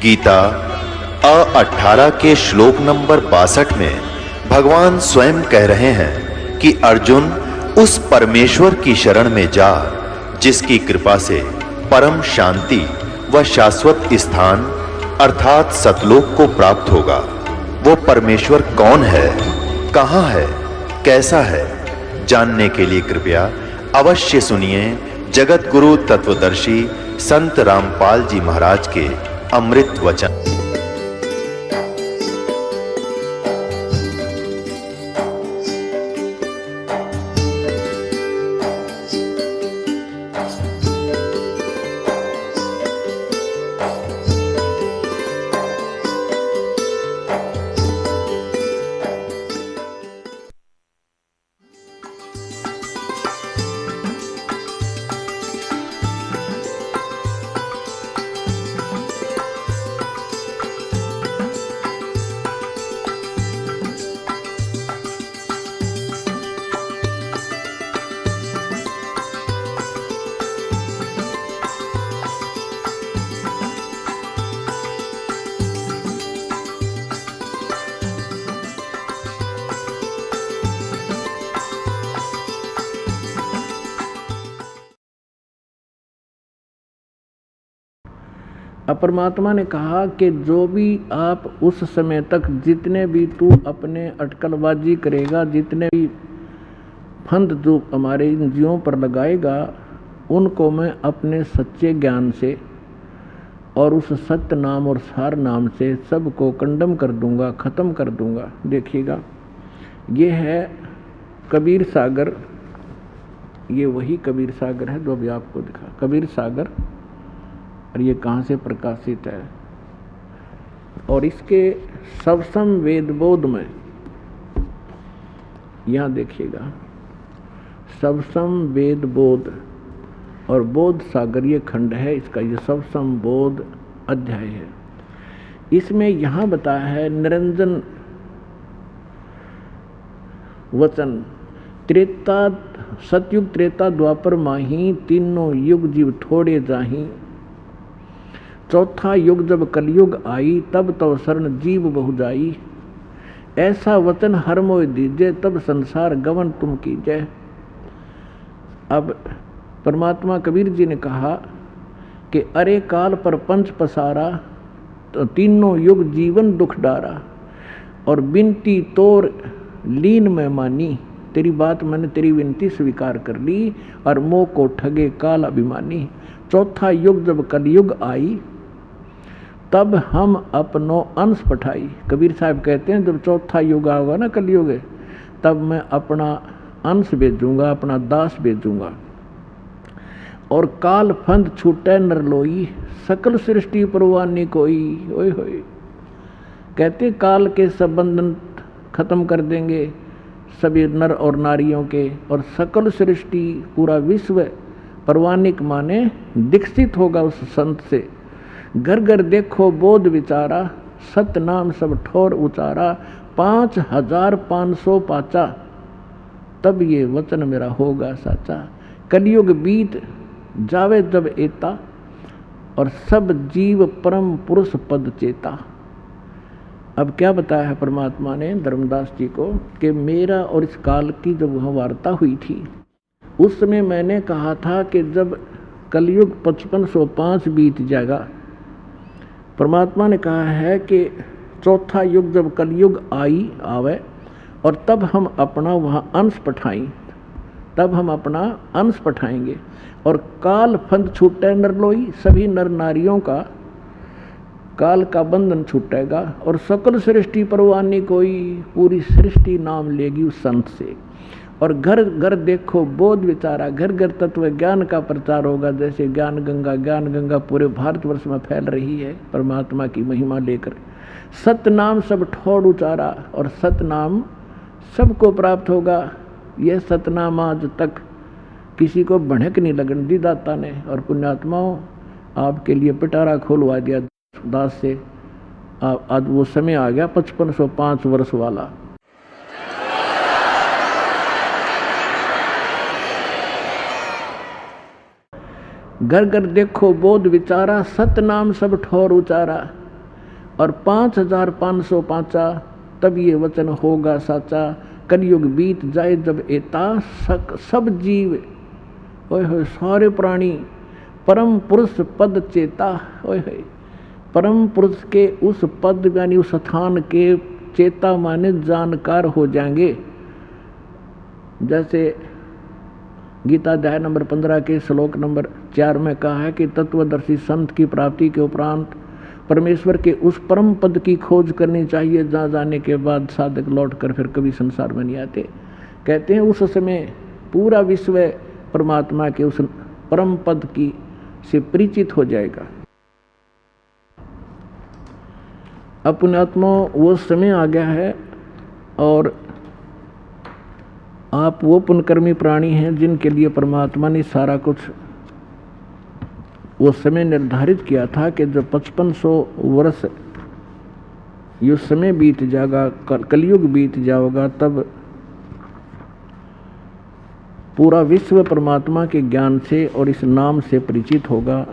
गीता 18 के श्लोक नंबर 62 में भगवान स्वयं कह रहे हैं कि अर्जुन उस परमेश्वर की शरण में जा जिसकी कृपा से परम शांति व शाश्वत स्थान अर्थात सतलोक को प्राप्त होगा। वो परमेश्वर कौन है, कहां है, कैसा है, जानने के लिए कृपया अवश्य सुनिए जगत गुरु तत्वदर्शी संत रामपाल जी महाराज के अमृत वचन। परमात्मा ने कहा कि जो भी आप उस समय तक जितने भी तू अपने अटकलबाजी करेगा, जितने भी फंद जो हमारे इंद्रियों पर लगाएगा, उनको मैं अपने सच्चे ज्ञान से और उस सत्य नाम और सार नाम से सबको कंडम कर दूंगा, ख़त्म कर दूंगा। देखिएगा, ये है कबीर सागर। ये वही कबीर सागर है जो अभी आपको दिखा, कबीर सागर। और ये कहाँ से प्रकाशित है? और इसके सबसम वेद बोध में, यहाँ देखिएगा, सबसम वेद बोध और बोध सागर ये खंड है इसका, ये सबसम बोध अध्याय है। इसमें यहाँ बताया है निरंजन वचन, त्रेता सतयुग त्रेता द्वापर माही, तीनों युग जीव थोड़े जाही, चौथा युग जब कलयुग आई, तब तव शरण जीव बहु जाई, ऐसा वचन हर मोय दीजे, तब संसार गवन तुम कीजय। अब परमात्मा कबीर जी ने कहा कि अरे काल पर पंच पसारा, तो तीनों युग जीवन दुख डारा, और बिनती तोर लीन में मानी, तेरी बात मैंने तेरी विनती स्वीकार कर ली, और मोह को ठगे काल अभिमानी। चौथा युग जब कलयुग आई, तब हम अपनो अंश पठाई। कबीर साहब कहते हैं जब चौथा युग होगा ना, कलयुग है, तब मैं अपना अंश भेजूंगा, अपना दास भेजूंगा। और काल फंद छूटे नरलोई, सकल सृष्टि परवानी कोई। ओए होए, कहते काल के सब बंधन खत्म कर देंगे सभी नर और नारियों के, और सकल सृष्टि पूरा विश्व परवानिक माने दीक्षित होगा उस संत से। घर घर देखो बोध विचारा, सत नाम सब ठोर उचारा, 5500 पाचा, तब ये वचन मेरा होगा साचा। कलयुग बीत जावे जब एता, और सब जीव परम पुरुष पद चेता। अब क्या बताया है परमात्मा ने धर्मदास जी को कि मेरा और इस काल की जब वहाँ वार्ता हुई थी, उस समय मैंने कहा था कि जब कलयुग 5505 बीत जाएगा, परमात्मा ने कहा है कि चौथा युग जब कलयुग आवे, और तब हम अपना वहाँ अंश पठाएं, तब हम अपना अंश पठाएंगे। और काल फंद छूटे नरलोई, सभी नर नारियों का काल का बंधन छूटेगा, और सकल सृष्टि परवानी कोई, पूरी सृष्टि नाम लेगी उस संत से। और घर घर देखो बोध विचारा, घर घर तत्व ज्ञान का प्रचार होगा। जैसे ज्ञान गंगा पूरे भारतवर्ष में फैल रही है परमात्मा की महिमा लेकर। सतनाम सब ठोड़ उचारा, और सतनाम सबको प्राप्त होगा। यह सतनाम आज तक किसी को भड़क नहीं लगन दी दाता ने। और पुण्यात्माओं, आपके लिए पिटारा खोलवा दिया दास से। आज वो समय आ गया 5505 वर्ष वाला। घर घर देखो बोध विचारा, सतनाम सब ठोर उचारा। और 5505 तब ये वचन होगा साचा। कलयुग बीत जाए जब एता सब जीव ओए होए सारे प्राणी परम पुरुष पद चेता ओए होए परम पुरुष के उस पद यानी उस स्थान के चेता माने जानकार हो जाएंगे। जैसे गीता अध्याय नंबर 15 के श्लोक नंबर 4 में कहा है कि तत्वदर्शी संत की प्राप्ति के उपरांत परमेश्वर के उस परम पद की खोज करनी चाहिए जहाँ जाने के बाद साधक लौटकर फिर कभी संसार में नहीं आते। कहते हैं उस समय पूरा विश्व परमात्मा के उस परम पद की से परिचित हो जाएगा। अपने आत्मा वो समय आ गया है और आप वो पुण्यकर्मी प्राणी हैं जिनके लिए परमात्मा ने सारा कुछ वो समय निर्धारित किया था कि जब 5500 वर्ष ये समय बीत जाएगा, कलयुग बीत जाएगा, तब पूरा विश्व परमात्मा के ज्ञान से और इस नाम से परिचित होगा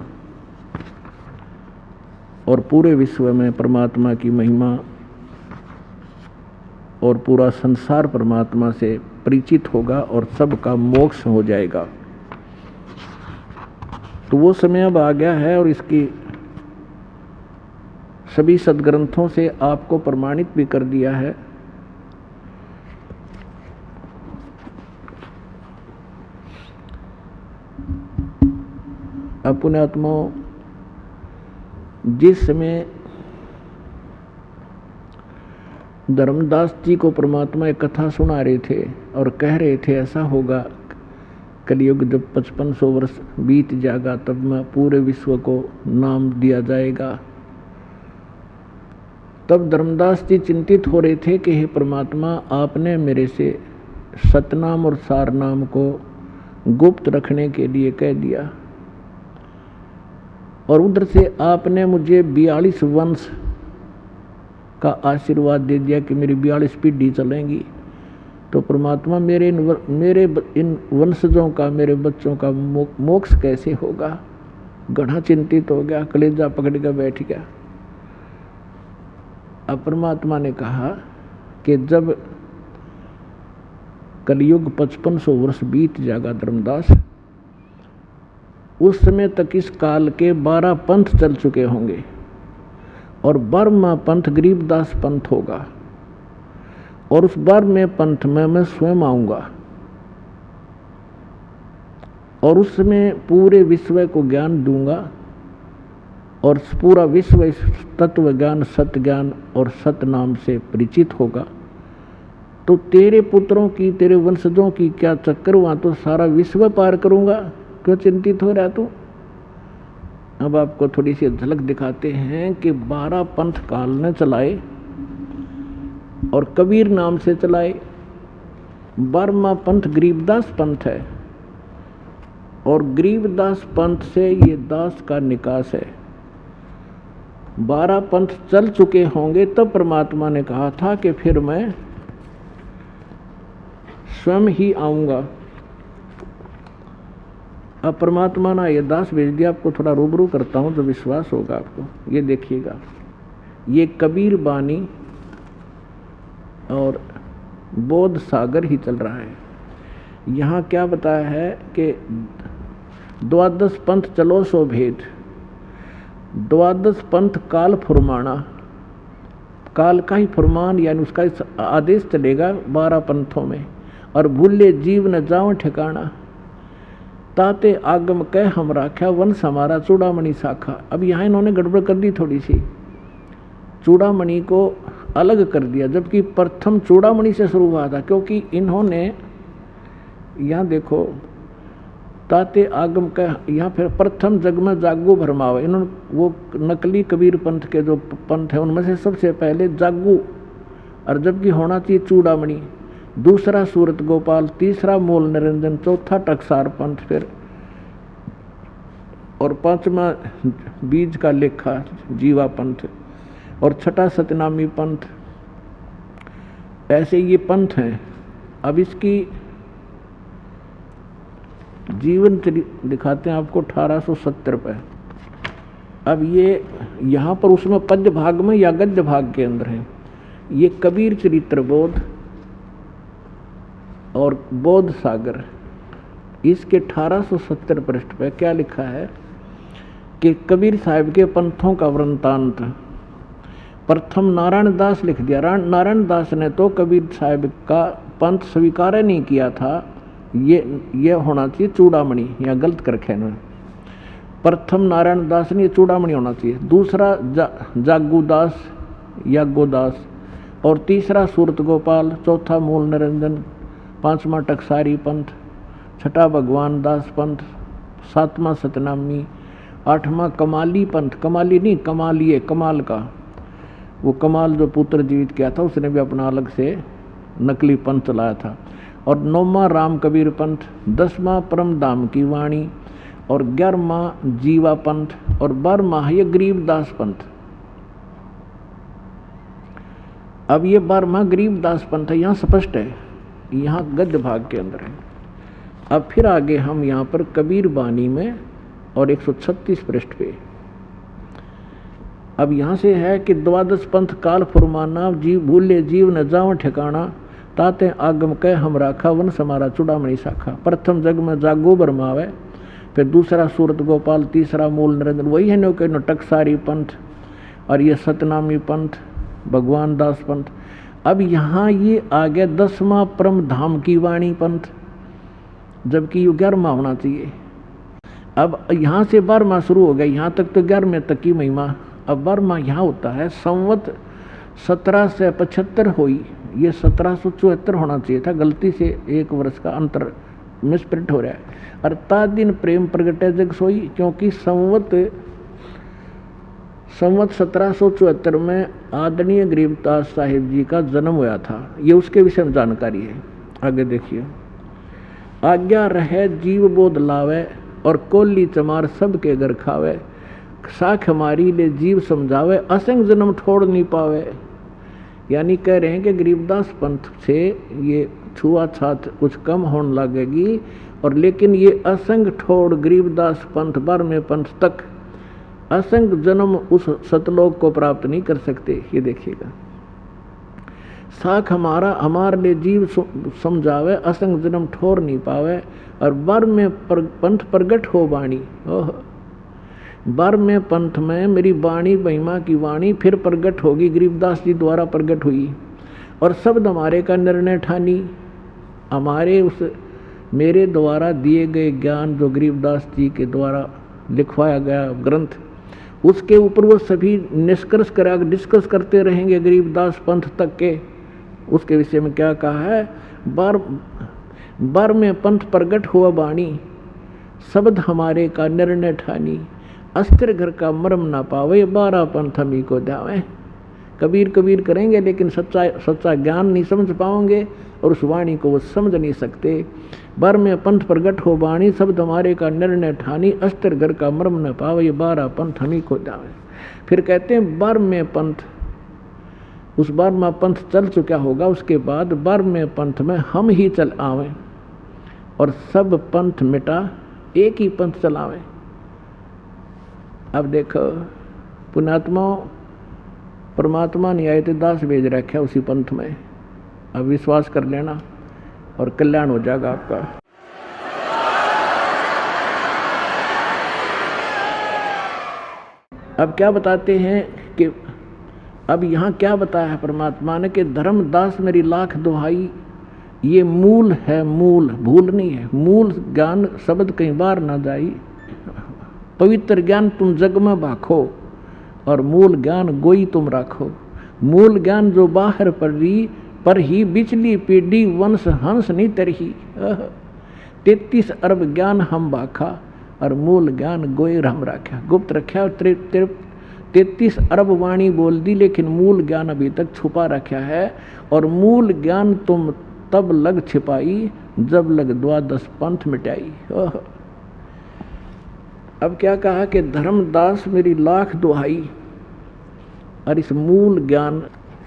और पूरे विश्व में परमात्मा की महिमा और पूरा संसार परमात्मा से परिचित होगा और सबका मोक्ष हो जाएगा। तो वो समय अब आ गया है और इसकी सभी सद्ग्रंथों से आपको प्रमाणित भी कर दिया है। अपने आत्मा जिस समय धर्मदास जी को परमात्मा एक कथा सुना रहे थे और कह रहे थे ऐसा होगा कलयुग जब 5500 वर्ष बीत जाएगा तब मैं पूरे विश्व को नाम दिया जाएगा। तब धर्मदास जी चिंतित हो रहे थे कि हे परमात्मा आपने मेरे से सतनाम और सारनाम को गुप्त रखने के लिए कह दिया और उधर से आपने मुझे 42 वंश का आशीर्वाद दे दिया कि मेरी 42 पीढ़ी चलेंगी। तो परमात्मा मेरे इन वंशजों का मेरे बच्चों का मोक्ष कैसे होगा। गढ़ा चिंतित हो गया, कलेजा पकड़ कर बैठ गया। अब परमात्मा ने कहा कि जब कलयुग 5500 वर्ष बीत जाएगा धर्मदास, उस समय तक इस काल के 12 पंथ चल चुके होंगे और 12वां पंथ गरीबदास पंथ होगा और उस 12वें पंथ में मैं स्वयं आऊंगा और उसमें पूरे विश्व को ज्ञान दूंगा और पूरा विश्व इस तत्व ज्ञान सत्य ज्ञान और सत्य नाम से परिचित होगा। तो तेरे पुत्रों की तेरे वंशजों की क्या चक्कर हुआ, तो सारा विश्व पार करूंगा, क्यों चिंतित हो रहा तू। अब आपको थोड़ी सी झलक दिखाते हैं कि 12 पंथ काल ने चलाए और कबीर नाम से चलाए। 12वां पंथ गरीबदास पंथ है और गरीबदास पंथ से ये दास का निकास है। 12 पंथ चल चुके होंगे तब परमात्मा ने कहा था कि फिर मैं स्वयं ही आऊंगा। अब परमात्मा ने ये दास भेज दिया। आपको थोड़ा रूबरू करता हूं तो विश्वास होगा आपको। ये देखिएगा, ये कबीर बानी और बोध सागर ही चल रहा है। यहाँ क्या बताया है कि 12 पंथ चलो सो भेद। 12 पंथ काल फुरमाना, काल का ही फुरमान यानी उसका आदेश चलेगा 12 पंथों में। और भूले जीव न जाओ ठिकाना, ताते आगम कह हम राख्या वंश हमारा चूड़ामणि शाखा। अब यहाँ इन्होंने गड़बड़ कर दी थोड़ी सी, चूड़ामणि को अलग कर दिया, जबकि प्रथम चूड़ामणि से शुरू हुआ था। क्योंकि इन्होंने यहाँ देखो ताते आगम का, यहाँ फिर प्रथम जग में जागू भरमावा। इन्होंने वो नकली कबीर पंथ के जो पंथ है उनमें से सबसे पहले जागू, और जबकि होना चाहिए चूड़ामणि, दूसरा सूरत गोपाल, तीसरा मूल निरंजन, चौथा टकसार पंथ फिर, और 5वां बीज का लेखा जीवा पंथ, और छठा सतनामी पंथ। ऐसे ये पंथ हैं। अब इसकी जीवन दिखाते हैं आपको 1870 पे। अब ये यहाँ पर उसमें पद्य भाग में या गद्य भाग के अंदर है। ये कबीर चरित्र बोध और बोध सागर, इसके 1870 पृष्ठ पे क्या लिखा है कि कबीर साहब के पंथों का वृंतांत प्रथम नारायण दास लिख दिया। नारायण दास ने तो कबीर साहब का पंथ स्वीकार नहीं किया था, ये होना चाहिए चूड़ामणि, या गलत कर रखे ना। प्रथम नारायण दास ने चूड़ामणि होना चाहिए, दूसरा जागूदास या गोदास, और तीसरा सूरत गोपाल, चौथा मूल निरंजन, पांचवा टकसारी पंथ, छठा भगवान दास पंथ, सातवां सतनामी, आठवां कमाली पंथ, कमाली नहीं कमालिए, कमाल का, वो कमाल जो पुत्र जीवित किया था उसने भी अपना अलग से नकली पंथ चलाया था, और 9वां राम कबीर पंथ, 10वां परम धाम की वाणी, और 11वां जीवा पंथ, और 12वां ये गरीबदास पंथ। अब ये 12वां गरीबदास पंथ है, यहाँ स्पष्ट है, यहाँ गद्य भाग के अंदर है। अब फिर आगे हम यहाँ पर कबीर बानी में और 136 पृष्ठ पे, अब यहाँ से है कि 12 पंथ काल फुरमाना, जीव भूले जीव न जाओ ठिकाना, ताते आगम कह हम राखा, वन समारा चूड़ामणि शाखा। प्रथम जग में जागो बरमावे, फिर दूसरा सूरत गोपाल, तीसरा मूल निरंजन, वही है नो के टकसारी पंथ, और ये सतनामी पंथ, भगवान दास पंथ। अब यहाँ ये आ गया 10वां परम धाम की वाणी पंथ, जबकि ये 11वां होना चाहिए। अब यहाँ से 12वां शुरू हो गया, यहाँ तक तो 11वें तक की महिमा। अब 12वां यहाँ होता है संवत 1775 हुई, ये 1774 होना चाहिए था, गलती से 1 वर्ष का अंतर मिसप्रिंट हो रहा है। अर्थात दिन प्रेम प्रगटे जग सोई, क्योंकि संवत 1774 में आदरणीय गरीबदास साहिब जी का जन्म हुआ था, ये उसके विषय में जानकारी है। आगे देखिए, आज्ञा रहे जीव बोध लावे, और कोली चमार सबके घर खावे, साख हमारी ले जीव समझावे, असंग जन्म छोड़ नहीं पावे। यानी कह रहे हैं कि गरीबदास पंथ से ये छुआछात कुछ कम होने लगेगी, और लेकिन ये असंग छोड़ गरीबदास पंथ 12वें पंथ तक असंग जन्म उस सतलोक को प्राप्त नहीं कर सकते। ये देखिएगा, साख हमारा हमारे लिए जीव समझावे, असंग जन्म ठोर नहीं पावे, और 12वें पंथ प्रगट हो वाणी। ओह, 12वें पंथ में मेरी वाणी महिमा की वाणी फिर प्रगट होगी, गरीबदास जी द्वारा प्रगट हुई, और शब्द हमारे का निर्णय ठानी। हमारे उस मेरे द्वारा दिए गए ज्ञान जो गरीबदास जी के द्वारा लिखवाया गया ग्रंथ, उसके ऊपर वो सभी निष्कर्ष करा डिस्कस करते रहेंगे गरीबदास पंथ तक के। उसके विषय में क्या कहा है, 12वें पंथ प्रगट हुआ वाणी, शब्द हमारे का निर्णय ठानी, अस्थिर घर का मर्म ना पावे, 12 पंथ हम ही को ध्यावे। कबीर कबीर करेंगे लेकिन सच्चा ज्ञान नहीं समझ पाओगे, और उस वाणी को वो समझ नहीं सकते। 12वें पंथ प्रगट हो वाणी, शब्द हमारे का निर्णय ठानी, अस्थिर घर का मर्म न पावे, 12 पंथ हम ही को ध्यावे। फिर कहते हैं 12वें पंथ, उस 12वां पंथ चल चुका होगा, उसके बाद 12वें पंथ में हम ही चल आवे, और सब पंथ मिटा एक ही पंथ चलावे। अब देखो, पुण्यात्मा परमात्मा ने आए थे, दास भेज रखे उसी पंथ में। अब विश्वास कर लेना और कल्याण हो जाएगा आपका। अब क्या बताते हैं कि अब यहाँ क्या बताया है परमात्मा ने कि धर्मदास मेरी लाख दुहाई, ये मूल है, मूल भूल नहीं है, मूल ज्ञान शब्द कई बार ना जाई। पवित्र ज्ञान तुम जग में भाखो, और मूल ज्ञान गोई तुम राखो। मूल ज्ञान जो बाहर पड़ी पर ही बिचली पीढ़ी वंश हंस नहीं तरही। 33 अरब ज्ञान हम बाखा, और मूल ज्ञान गोई हम राख्या। गुप्त रखा, 33 अरब वाणी बोल दी, लेकिन मूल ज्ञान अभी तक छुपा रखा है। और मूल ज्ञान तुम तब लग छिपाई, जब लग 12 पंथ मिटाई। अब क्या कहा कि धर्मदास मेरी लाख दुहाई, और इस मूल ज्ञान,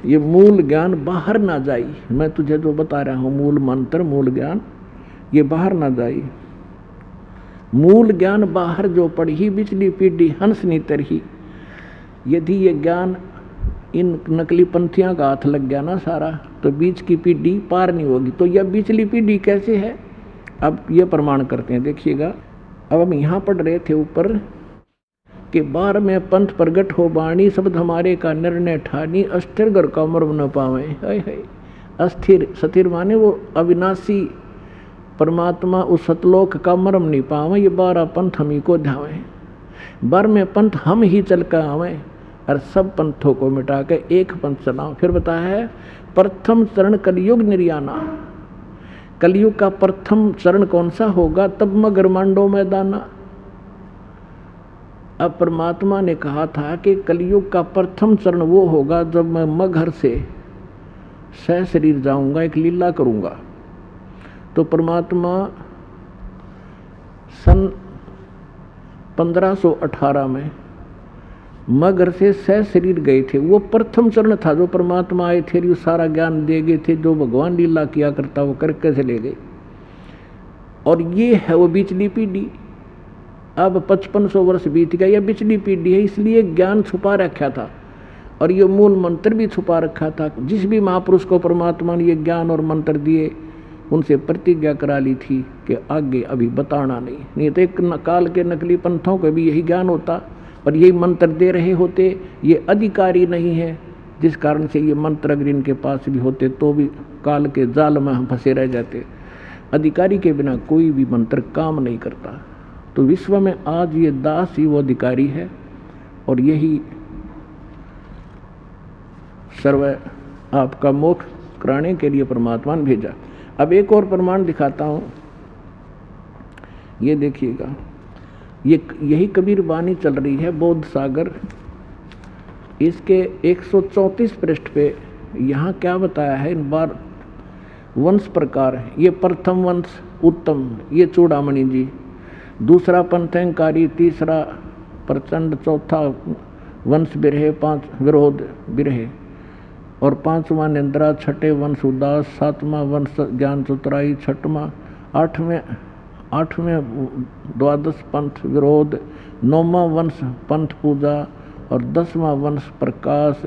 ये मूल ज्ञान बाहर ना जाई। मैं तुझे जो बता रहा हूँ मूल मंत्र, मूल ज्ञान, ये बाहर ना जाई। मूल ज्ञान बाहर जो पढ़ी, बिचली पीढ़ी हंसनी तरही। यदि ये ज्ञान इन नकली पंथियां का हाथ लग गया ना सारा, तो बीच की पीढ़ी पार नहीं होगी। तो यह बिचली पीढ़ी कैसे है, अब ये प्रमाण करते हैं, देखिएगा। अब हम यहाँ पढ़ रहे थे ऊपर कि बार में पंथ प्रगट हो बाणी, शब्द हमारे का निर्णय ठानी, अस्थिर घर का मर्म न पावे। हाय हाय, अस्थिर, स्थिर माने वो अविनाशी परमात्मा उस सतलोक का मर्म नहीं पावे, ये 12 पंथ हम ही को ध्यावे। बार में पंथ हम ही चल कर आवे और सब पंथों को मिटा के एक पंथ चलाओ। फिर बताया है प्रथम चरण कलयुग निर्याना। कलयुग का प्रथम चरण कौन सा होगा, तब मगर मांडो मैदाना। अब परमात्मा ने कहा था कि कलयुग का प्रथम चरण वो होगा जब मैं मगहर से सशरीर जाऊंगा, एक लीला करूंगा। तो परमात्मा सन 1518 में मगर से सशरीर गए थे। वो प्रथम चरण था जो परमात्मा आए थे, सारा ज्ञान दे गए थे, जो भगवान लीला किया करता वो करके चले गए। और ये है वो बिचली पीढ़ी। अब 5500 वर्ष बीत गया, यह बिचली पीढ़ी है, इसलिए ज्ञान छुपा रखा था और ये मूल मंत्र भी छुपा रखा था। जिस भी महापुरुष को परमात्मा ने ये ज्ञान और मंत्र दिए, उनसे प्रतिज्ञा करा ली थी कि आगे अभी बताना नहीं तो एक काल के नकली पंथों को भी यही ज्ञान होता और यही मंत्र दे रहे होते। ये अधिकारी नहीं है, जिस कारण से ये मंत्र अगर इनके पास भी होते तो भी काल के जाल में हम फंसे रह जाते। अधिकारी के बिना कोई भी मंत्र काम नहीं करता। तो विश्व में आज ये दास ही वो अधिकारी है और यही सर्व आपका मोक्ष कराने के लिए परमात्मा ने भेजा। अब एक और प्रमाण दिखाता हूँ, ये देखिएगा। ये यही कबीर वाणी चल रही है बौद्ध सागर, इसके 134 पृष्ठ पे यहाँ क्या बताया है इन बार वंश प्रकार। ये प्रथम वंश उत्तम, ये चूड़ामणि जी। दूसरा पंथंकारी, तीसरा प्रचंड, चौथा वंश बिरहे, 5 विरोध बिरहे और 5वां निंद्रा, 6ठे वंश उदास, 7वां वंश ज्ञान चतुराई, 6वां 8वें 12 पंथ विरोध, 9वां वंश पंथ पूजा और 10वां वंश प्रकाश,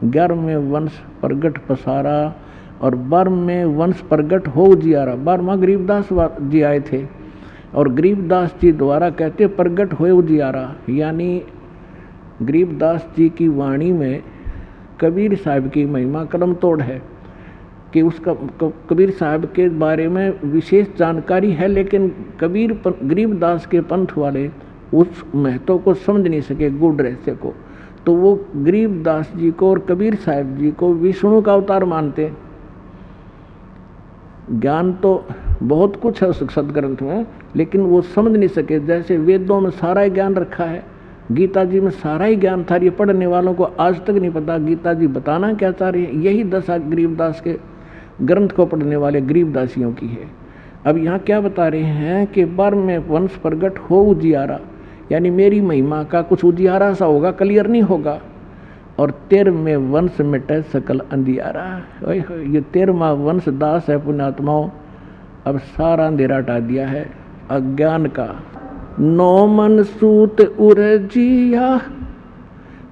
11वें वंश प्रगट पसारा और 12वें वंश प्रगट हो उजियारा। 12वां गरीबदास जी आए थे और गरीबदास जी द्वारा कहते प्रगट हो उजियारा, यानी गरीबदास जी की वाणी में कबीर साहब की महिमा कलम तोड़ है कि उसका कबीर साहब के बारे में विशेष जानकारी है, लेकिन गरीबदास के पंथ वाले उस महत्व को समझ नहीं सके, गूढ़ रहस्य को। तो वो गरीबदास जी को और कबीर साहब जी को विष्णु का अवतार मानते। ज्ञान तो बहुत कुछ है उस सदग्रंथ में, लेकिन वो समझ नहीं सके। जैसे वेदों में सारा ज्ञान रखा है, गीता जी में सारा ही ज्ञान था, ये पढ़ने वालों को आज तक नहीं पता गीता जी बताना क्या चाह रही है। यही दशा गरीबदास के ग्रंथ को पढ़ने वाले गरीबदासियों की है। अब यहाँ क्या बता रहे हैं कि 12वें वंश प्रगट हो उजियारा, यानी मेरी महिमा का कुछ उजियारा सा होगा, क्लियर नहीं होगा। और 13वें वंश मिटे सकल अंधियारा। ये 13वां वंश दास है पुण्यात्माओं, अब सारा अंधेरा हटा दिया है अज्ञान का। 9 मन सूत उरजिया,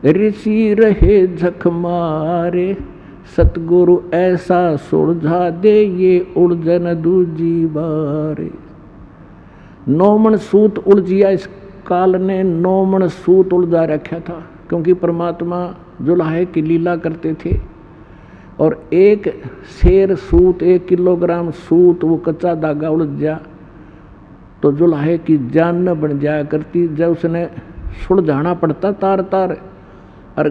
ऋषि रहे झक मारे, सतगुरु ऐसा सुलझा दे ये उलझन दूजी बारे। 9 मन सूत उलझिया, इस काल ने 9 मन सूत उलझा रखा था, क्योंकि परमात्मा जुलाहे की लीला करते थे और एक शेर सूत, 1 किलोग्राम सूत, वो कच्चा धागा उलझ जा तो जुलाहे की जान न बन जाया करती। जब उसने सुलझाना पड़ता तार तार, और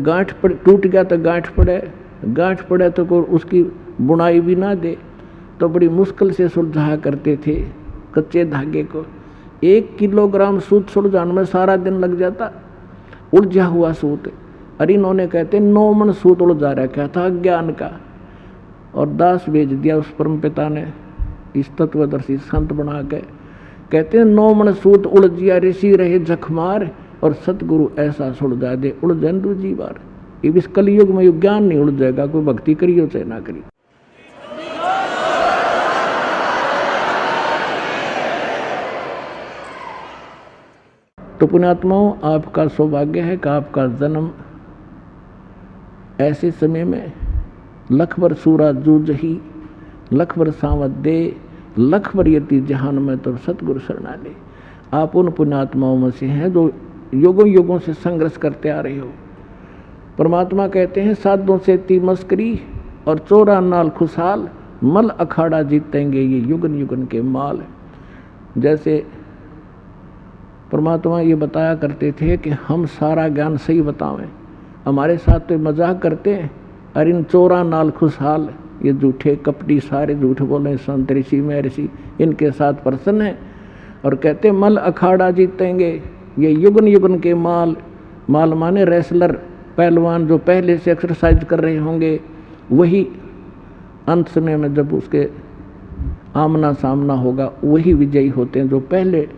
गांठ टूट गया तो गांठ पड़े तो कोई उसकी बुनाई भी ना दे, तो बड़ी मुश्किल से सुलझाया करते थे कच्चे धागे को। 1 किलोग्राम सूत सुलझाने में सारा दिन लग जाता, उलझा हुआ सूत। और इन्होंने कहते 9 मन सूत उलझा रखा था ज्ञान का, और दास भेज दिया उस परम पिता ने इस तत्वदर्शी संत बना के। कहते हैं 9 मन सूत उलझिया, ऋषि रहे झकमार, और सतगुरु ऐसा सुलझा दे उलझन दूजी बार। इस कलयुग में युग ज्ञान नहीं उलझ जाएगा, कोई भक्ति करियो चाहे ना करिए। तो पुण्यात्माओं, आपका सौभाग्य है कि आपका जन्म ऐसे समय में लख बर सूरा जूझ ही, लख बर सावत दे, लख बर यति जहान में तो सतगुरु शरणा ले। आप उन पुण्यात्माओं में से हैं जो युगों युगों से संघर्ष करते आ रहे हो। परमात्मा कहते हैं साधों से ती मस्करी और चोरा नाल खुशहाल, मल अखाड़ा जीतेंगे ये युगन युगन के माल। जैसे परमात्मा ये बताया करते थे कि हम सारा ज्ञान सही बतावें, हमारे साथ तो मजाक करते हैं, और इन चोरा नाल खुशहाल, ये झूठे कपटी सारे झूठ बोले संत ऋषि महर्षि इनके साथ प्रसन्न है, और कहते मल अखाड़ा जीतेंगे ये युगन युगन के माल। माल माने रेसलर, पहलवान जो पहले से एक्सरसाइज कर रहे होंगे, वही अंत समय में जब उसके आमना सामना होगा वही विजयी होते हैं, जो पहले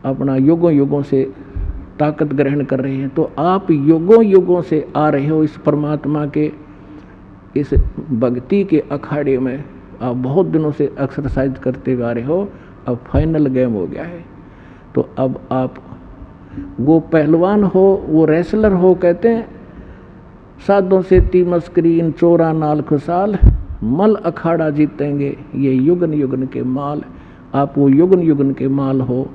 अपना युगों युगों से ताकत ग्रहण कर रहे हैं। तो आप युगों युगों से आ रहे हो इस परमात्मा के इस भक्ति के अखाड़े में, आप बहुत दिनों से एक्सरसाइज करते हुए आ रहे हो, अब फाइनल गेम हो गया है। तो अब आप वो पहलवान हो, वो रेसलर हो, कहते हैं साधों से ती मस्करी इन चोरा नाल खुशहाल, मल अखाड़ा जीतेंगे ये युगन युगन के माल। आप वो युगन युगन के माल हो,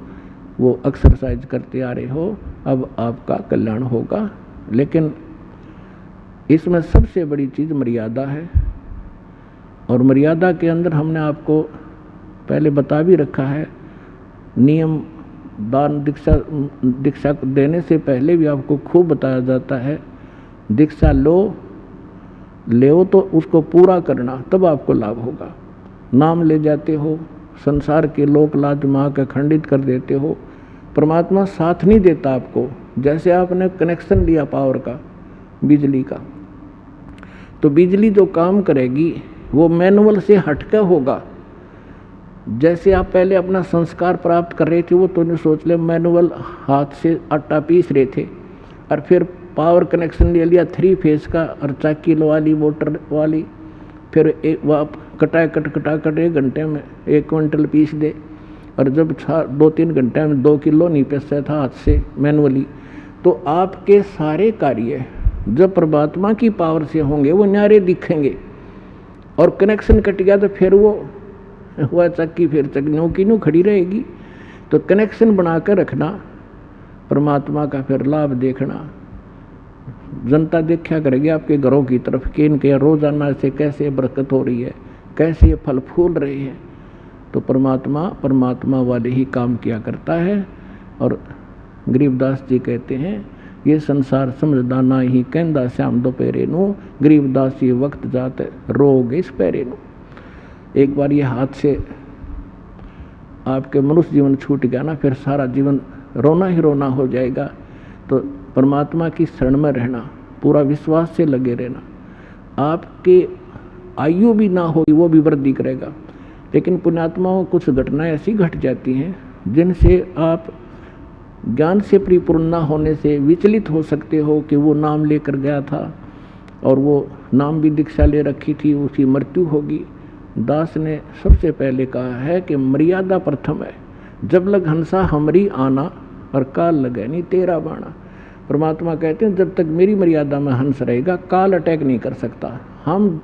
वो एक्सरसाइज करते आ रहे हो, अब आपका कल्याण होगा। लेकिन इसमें सबसे बड़ी चीज़ मर्यादा है, और मर्यादा के अंदर हमने आपको पहले बता भी रखा है। नियम दान दीक्षा देने से पहले भी आपको खूब बताया जाता है, दीक्षा ले तो उसको पूरा करना, तब आपको लाभ होगा। नाम ले जाते हो, संसार के लोक लाज माँ का खंडित कर देते हो, परमात्मा साथ नहीं देता आपको। जैसे आपने कनेक्शन लिया पावर का, बिजली का, तो बिजली जो काम करेगी वो मैनुअल से हटकर होगा। जैसे आप पहले अपना संस्कार प्राप्त कर रहे थे, वो तो नहीं सोच ले मैनुअल हाथ से आटा पीस रहे थे, और फिर पावर कनेक्शन ले लिया 3 फेस का, और चाकी वाली मोटर वाली, फिर वो आप कटा कट 1 घंटे में 1 क्विंटल पीस दे, और जब 2-3 घंटे में 2 किलो नहीं पीसता था हाथ से मैनुअली। तो आपके सारे कार्य जब परमात्मा की पावर से होंगे वो न्यारे दिखेंगे, और कनेक्शन कट गया तो फिर वह चक्की फिर चक्की की न्यू खड़ी रहेगी। तो कनेक्शन बनाकर रखना, परमात्मा का फिर लाभ देखना। जनता देखा करेगी आपके घरों की तरफ कि इनके रोजाना से कैसे बरकत हो रही है, कैसे फल फूल रहे हैं। तो परमात्मा वाले ही काम किया करता है। और गरीबदास जी कहते हैं, ये संसार समझदा ना ही कहंदा श्याम दोपहरे नू, गरीबदास ये वक्त जात रोग इस पैरे नू। एक बार ये हाथ से आपके मनुष्य जीवन छूट गया ना, फिर सारा जीवन रोना ही रोना हो जाएगा। तो परमात्मा की शरण में रहना, पूरा विश्वास से लगे रहना। आपके आयु भी ना होगी, वो भी वृद्धि करेगा। लेकिन पुण्यात्माओं कुछ घटनाएं ऐसी घट जाती हैं जिनसे आप ज्ञान से परिपूर्ण ना होने से विचलित हो सकते हो कि वो नाम लेकर गया था और वो नाम भी दीक्षा ले रखी थी, उसकी मृत्यु होगी। दास ने सबसे पहले कहा है कि मर्यादा प्रथम है, जब लग हंसा हमरी आना और काल लगे नहीं तेरा बाणा। परमात्मा कहते हैं जब तक मेरी मर्यादा में हंस रहेगा काल अटैक नहीं कर सकता। हम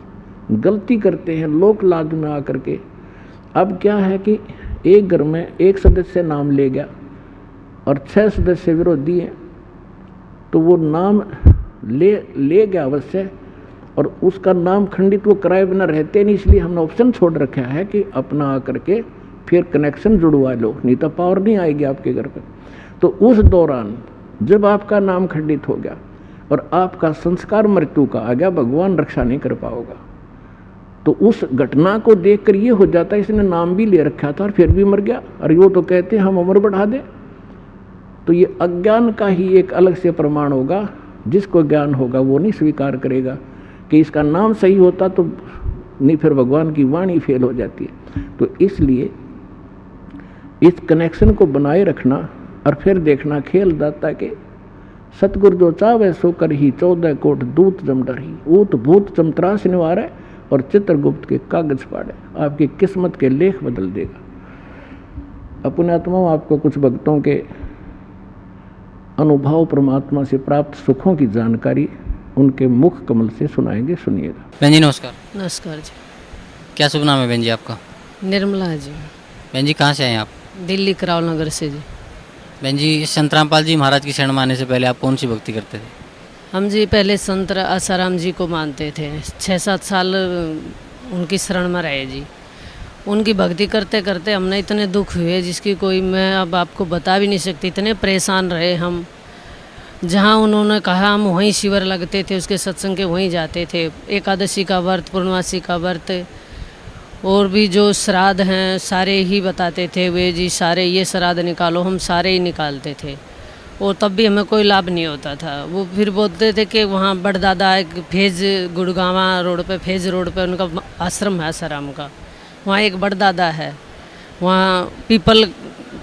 गलती करते हैं लोक लाज में आकर के। अब क्या है कि एक घर में एक सदस्य नाम ले गया और 6 सदस्य विरोधी हैं, तो वो नाम ले गया अवश्य, और उसका नाम खंडित वो कराए बिना रहते नहीं। इसलिए हमने ऑप्शन छोड़ रखा है कि अपना आकर के फिर कनेक्शन जुड़वा लो, नहीं तो पावर नहीं आएगी आपके घर पर। तो उस दौरान जब आपका नाम खंडित हो गया और आपका संस्कार मृत्यु का आ गया, भगवान रक्षा नहीं कर पाओगा। तो उस घटना को देखकर ये हो जाता है इसने नाम भी ले रखा था और फिर भी मर गया, और वो तो कहते हैं हम उम्र बढ़ा दें। तो ये अज्ञान का ही एक अलग से प्रमाण होगा। जिसको ज्ञान होगा वो नहीं स्वीकार करेगा कि इसका नाम सही होता तो नहीं, फिर भगवान की वाणी फेल हो जाती है। तो इसलिए इस कनेक्शन को बनाए रखना और फिर देखना खेल दाता के सतगुरु जो चावे सो कर ही 14 कोट दूत जम डरही, ऊत भूत चमत्रास निवारे और चित्रगुप्त के कागज फाड़े। आपकी किस्मत के लेख बदल देगा। अपने आत्माओं आपको कुछ भक्तों के अनुभव परमात्मा से प्राप्त सुखों की जानकारी उनके मुख कमल से सुनाएंगे। सुनिएगा। बहन जी नमस्कार। नमस्कार जी। क्या शुभ नाम है बहन जी आपका? निर्मला जी। बहन जी कहाँ से आए आप? दिल्ली करावल नगर से जी। बहन जी संत रामपाल जी महाराज की शरण में आने से पहले आप कौन सी भक्ति करते थे? हम जी पहले संत आसाराम जी को मानते थे। 6-7 साल उनकी शरण में रहे जी। उनकी भक्ति करते करते हमने इतने दुख हुए जिसकी कोई मैं अब आपको बता भी नहीं सकती। इतने परेशान रहे हम। जहाँ उन्होंने कहा हम वहीं शिविर लगते थे, उसके सत्संग के वहीं जाते थे। एकादशी का व्रत, पूर्णमासी का व्रत और भी जो श्राद्ध हैं सारे ही बताते थे वे जी। सारे ये श्राद्ध निकालो, हम सारे ही निकालते थे और तब भी हमें कोई लाभ नहीं होता था। वो फिर बोलते थे कि वहाँ बड़दादा एक फेज गुड़गावा रोड पे, फेज रोड पे उनका आश्रम है आसाराम का। वहाँ एक बड़दादा है, वहाँ पीपल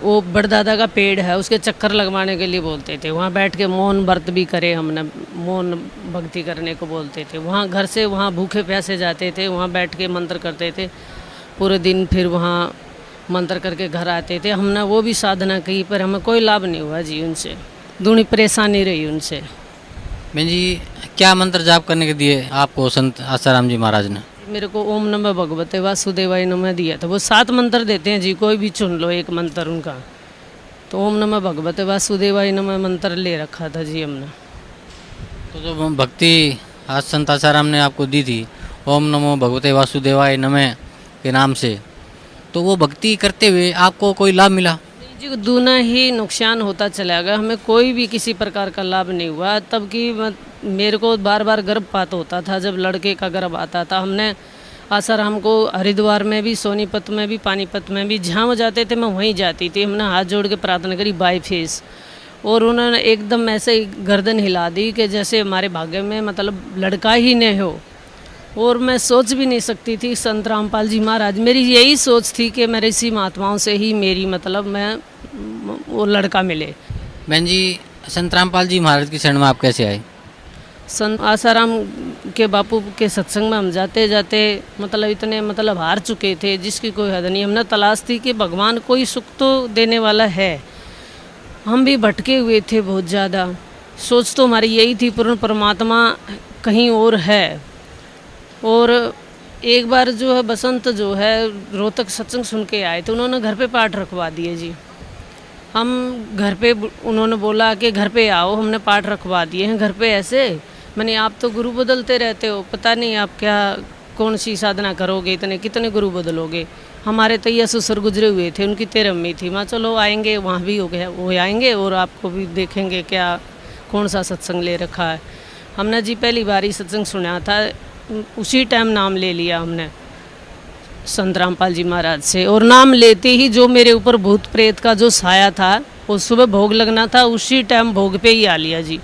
वो बड़दादा का पेड़ है, उसके चक्कर लगवाने के लिए बोलते थे। वहाँ बैठ के मौन व्रत भी करे हमने, मौन भक्ति करने को बोलते थे। वहाँ घर से वहाँ भूखे प्यासे जाते थे, वहाँ बैठ के मंत्र करते थे पूरे दिन। फिर वहाँ मंत्र करके घर आते थे। हमने वो भी साधना की पर हमें कोई लाभ नहीं हुआ जी। उनसे दूनी परेशानी रही उनसे। बहन जी क्या मंत्र जाप करने के दिए आपको संत आसाराम जी महाराज ने? मेरे को ओम नमः भगवते वासुदेवाय नमः दिया था। वो 7 मंत्र देते हैं जी, कोई भी चुन लो एक मंत्र उनका। तो ओम नमः भगवते वासुदेवाय नमः मंत्र ले रखा था जी हमने। तो जो भक्ति आज संत आसाराम ने आपको दी थी ओम नमो भगवते वासुदेवाय नमः के नाम से, तो वो भक्ति करते हुए आपको कोई लाभ मिला? जी दूना ही नुकसान होता चला गया। हमें कोई भी किसी प्रकार का लाभ नहीं हुआ। तब कि मेरे को बार बार गर्भपात होता था, जब लड़के का गर्भ आता था। हमने आसाराम को हरिद्वार में भी, सोनीपत में भी, पानीपत में भी, जहाँ वो जाते थे मैं वहीं जाती थी। हमने हाथ जोड़ के प्रार्थना करी बाय फेस, और उन्होंने एकदम ऐसे ही गर्दन हिला दी कि जैसे हमारे भाग्य में मतलब लड़का ही नहीं हो। और मैं सोच भी नहीं सकती थी। संत रामपाल जी महाराज, मेरी यही सोच थी कि मेरे इसी महात्माओं से ही मेरी मतलब मैं वो लड़का मिले। बहन जी संत रामपाल जी महाराज की शरण में आप कैसे आए? संत आसाराम के बापू के सत्संग में हम जाते जाते मतलब इतने मतलब हार चुके थे जिसकी कोई हद नहीं। हमने तलाश थी कि भगवान कोई सुख तो देने वाला है। हम भी भटके हुए थे बहुत ज़्यादा। सोच तो हमारी यही थी पूर्ण परमात्मा कहीं और है। और एक बार जो है बसंत जो है रोहतक सत्संग सुन के आए थे, उन्होंने घर पे पाठ रखवा दिए जी। हम घर पे, उन्होंने बोला कि घर पे आओ, हमने पाठ रखवा दिए हैं घर पे। ऐसे मैंने आप तो गुरु बदलते रहते हो, पता नहीं आप क्या कौन सी साधना करोगे, इतने कितने गुरु बदलोगे। हमारे तो ये ससुर गुजरे हुए थे, उनकी 13वीं थी। मैं चलो आएंगे, वहाँ भी हो गया वो आएंगे और आपको भी देखेंगे क्या कौन सा सत्संग ले रखा है। हमने जी पहली बार ही सत्संग सुना था, उसी टाइम नाम ले लिया हमने संत रामपाल जी महाराज से। और नाम लेते ही जो मेरे ऊपर भूत प्रेत का जो साया था, वो सुबह भोग लगना था, उसी टाइम भोग पे ही आ लिया जी।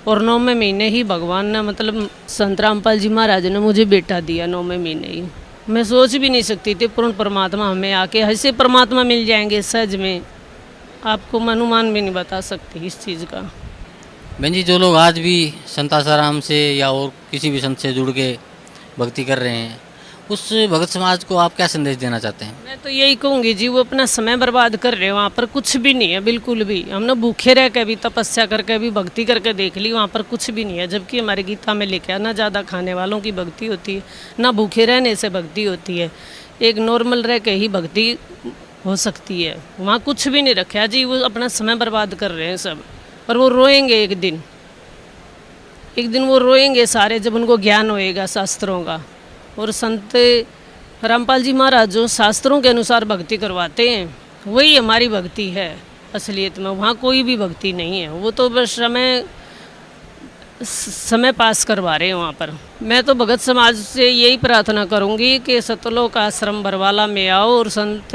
और 9वें महीने ही भगवान ने मतलब संत रामपाल जी महाराज ने मुझे बेटा दिया 9वें महीने ही। मैं सोच भी नहीं सकती थी पूर्ण परमात्मा हमें आके ऐसे परमात्मा मिल जाएंगे सहज में। आपको मैं अनुमान भी नहीं बता सकती इस चीज़ का। बहन जी जो लोग आज भी संत आसाराम से या और किसी भी संत से जुड़ के भक्ति कर रहे हैं, उस भगत समाज को आप क्या संदेश देना चाहते हैं? मैं तो यही कहूँगी जी, वो अपना समय बर्बाद कर रहे हैं। वहाँ पर कुछ भी नहीं है, बिल्कुल भी। हमने भूखे रह के भी, तपस्या करके भी, भक्ति करके देख ली, वहाँ पर कुछ भी नहीं है। जबकि हमारे गीता में लिखा ना ज़्यादा खाने वालों की भक्ति होती है, ना भूखे रहने से भक्ति होती है। एक नॉर्मल रह के ही भक्ति हो सकती है। वहाँ कुछ भी नहीं रखा जी, वो अपना समय बर्बाद कर रहे हैं सब। और वो रोएंगे एक दिन वो रोएंगे सारे, जब उनको ज्ञान होएगा शास्त्रों का। और संत रामपाल जी महाराज जो शास्त्रों के अनुसार भक्ति करवाते हैं, वही हमारी भक्ति है असलियत में। वहाँ कोई भी भक्ति नहीं है, वो तो बस समय पास करवा रहे हैं वहाँ पर। मैं तो भगत समाज से यही प्रार्थना करूँगी कि सतलोक आश्रम बरवाला में आओ और संत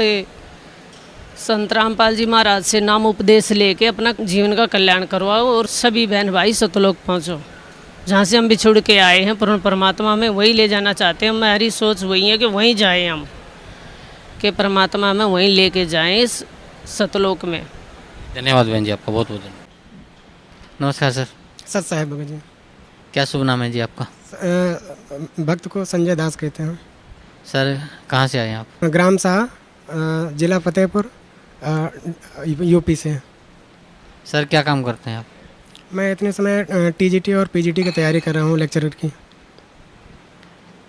रामपाल जी महाराज से नाम उपदेश लेके अपना जीवन का कल्याण करवाओ। और सभी बहन भाई सतलोक पहुँचो, जहाँ से हम बिछुड़ के आए हैं पूर्ण परमात्मा में वहीं ले जाना चाहते हैं। हमारी सोच वही है कि वहीं जाएं हम, कि परमात्मा में वहीं लेके जाएं इस सतलोक में। धन्यवाद बहन जी, आपका बहुत बहुत धन्यवाद। नमस्कार सर। सत साहेब भगत जी। क्या शुभ नाम है जी आपका? भक्त को संजय दास कहते हैं। सर कहाँ से आए हैं आप? ग्राम शाह, जिला फतेहपुर, यूपी से। सर क्या काम करते हैं आप? मैं इतने समय टीजीटी और पीजीटी की तैयारी कर रहा हूँ लेक्चरर की।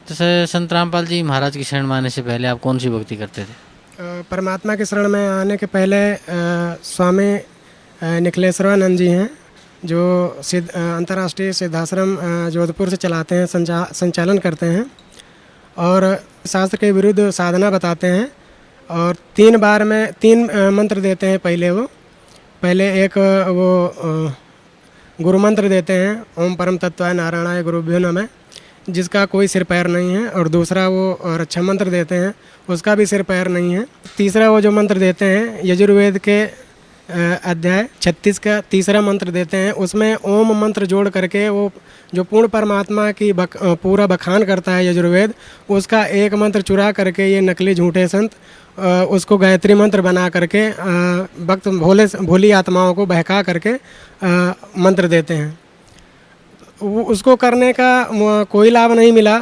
जैसे संत रामपाल जी महाराज की शरण में आने से पहले आप कौन सी भक्ति करते थे? परमात्मा की शरण में आने के पहले स्वामी निखिलेश्वरानंद जी हैं, जो अंतर्राष्ट्रीय सिद्धाश्रम जोधपुर से चलाते हैं, संचालन करते हैं और शास्त्र के विरुद्ध साधना बताते हैं। और 3 बार में 3 मंत्र देते हैं। पहले एक वो गुरु मंत्र देते हैं, ओम परम तत्वाय नारायणाय गुरुभ्यो नमः, जिसका कोई सिर पैर नहीं है। और दूसरा वो रक्षा मंत्र देते हैं, उसका भी सिर पैर नहीं है। तीसरा वो जो मंत्र देते हैं यजुर्वेद के अध्याय 36 का तीसरा मंत्र देते हैं, उसमें ओम मंत्र जोड़ करके वो जो पूर्ण परमात्मा की पूरा बखान करता है यजुर्वेद, उसका एक मंत्र चुरा करके ये नकली झूठे संत उसको गायत्री मंत्र बना करके भक्त भोली आत्माओं को बहका करके मंत्र देते हैं। उसको करने का कोई लाभ नहीं मिला।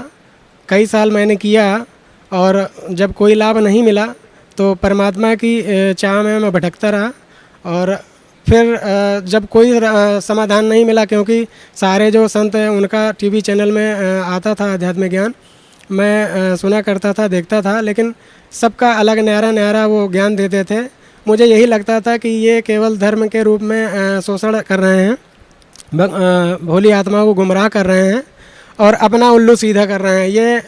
कई साल मैंने किया और जब कोई लाभ नहीं मिला तो परमात्मा की चाह में मैं भटकता रहा। और फिर जब कोई समाधान नहीं मिला, क्योंकि सारे जो संत हैं उनका टीवी चैनल में आता था अध्यात्म ज्ञान, मैं सुना करता था, देखता था, लेकिन सबका अलग न्यारा वो ज्ञान देते थे। मुझे यही लगता था कि ये केवल धर्म के रूप में शोषण कर रहे हैं, भोली आत्मा को गुमराह कर रहे हैं और अपना उल्लू सीधा कर रहे हैं। ये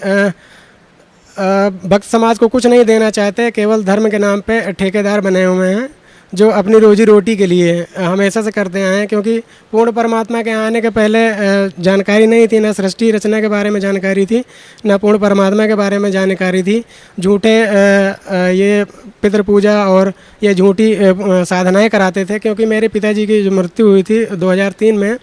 भक्त समाज को कुछ नहीं देना चाहते, केवल धर्म के नाम पे ठेकेदार बने हुए हैं, जो अपनी रोजी रोटी के लिए हमेशा से करते आए हैं। क्योंकि पूर्ण परमात्मा के आने के पहले जानकारी नहीं थी, न सृष्टि रचना के बारे में जानकारी थी, न पूर्ण परमात्मा के बारे में जानकारी थी। झूठे ये पितृ पूजा और ये झूठी साधनाएं कराते थे। क्योंकि मेरे पिताजी की जो मृत्यु हुई थी 2003 में,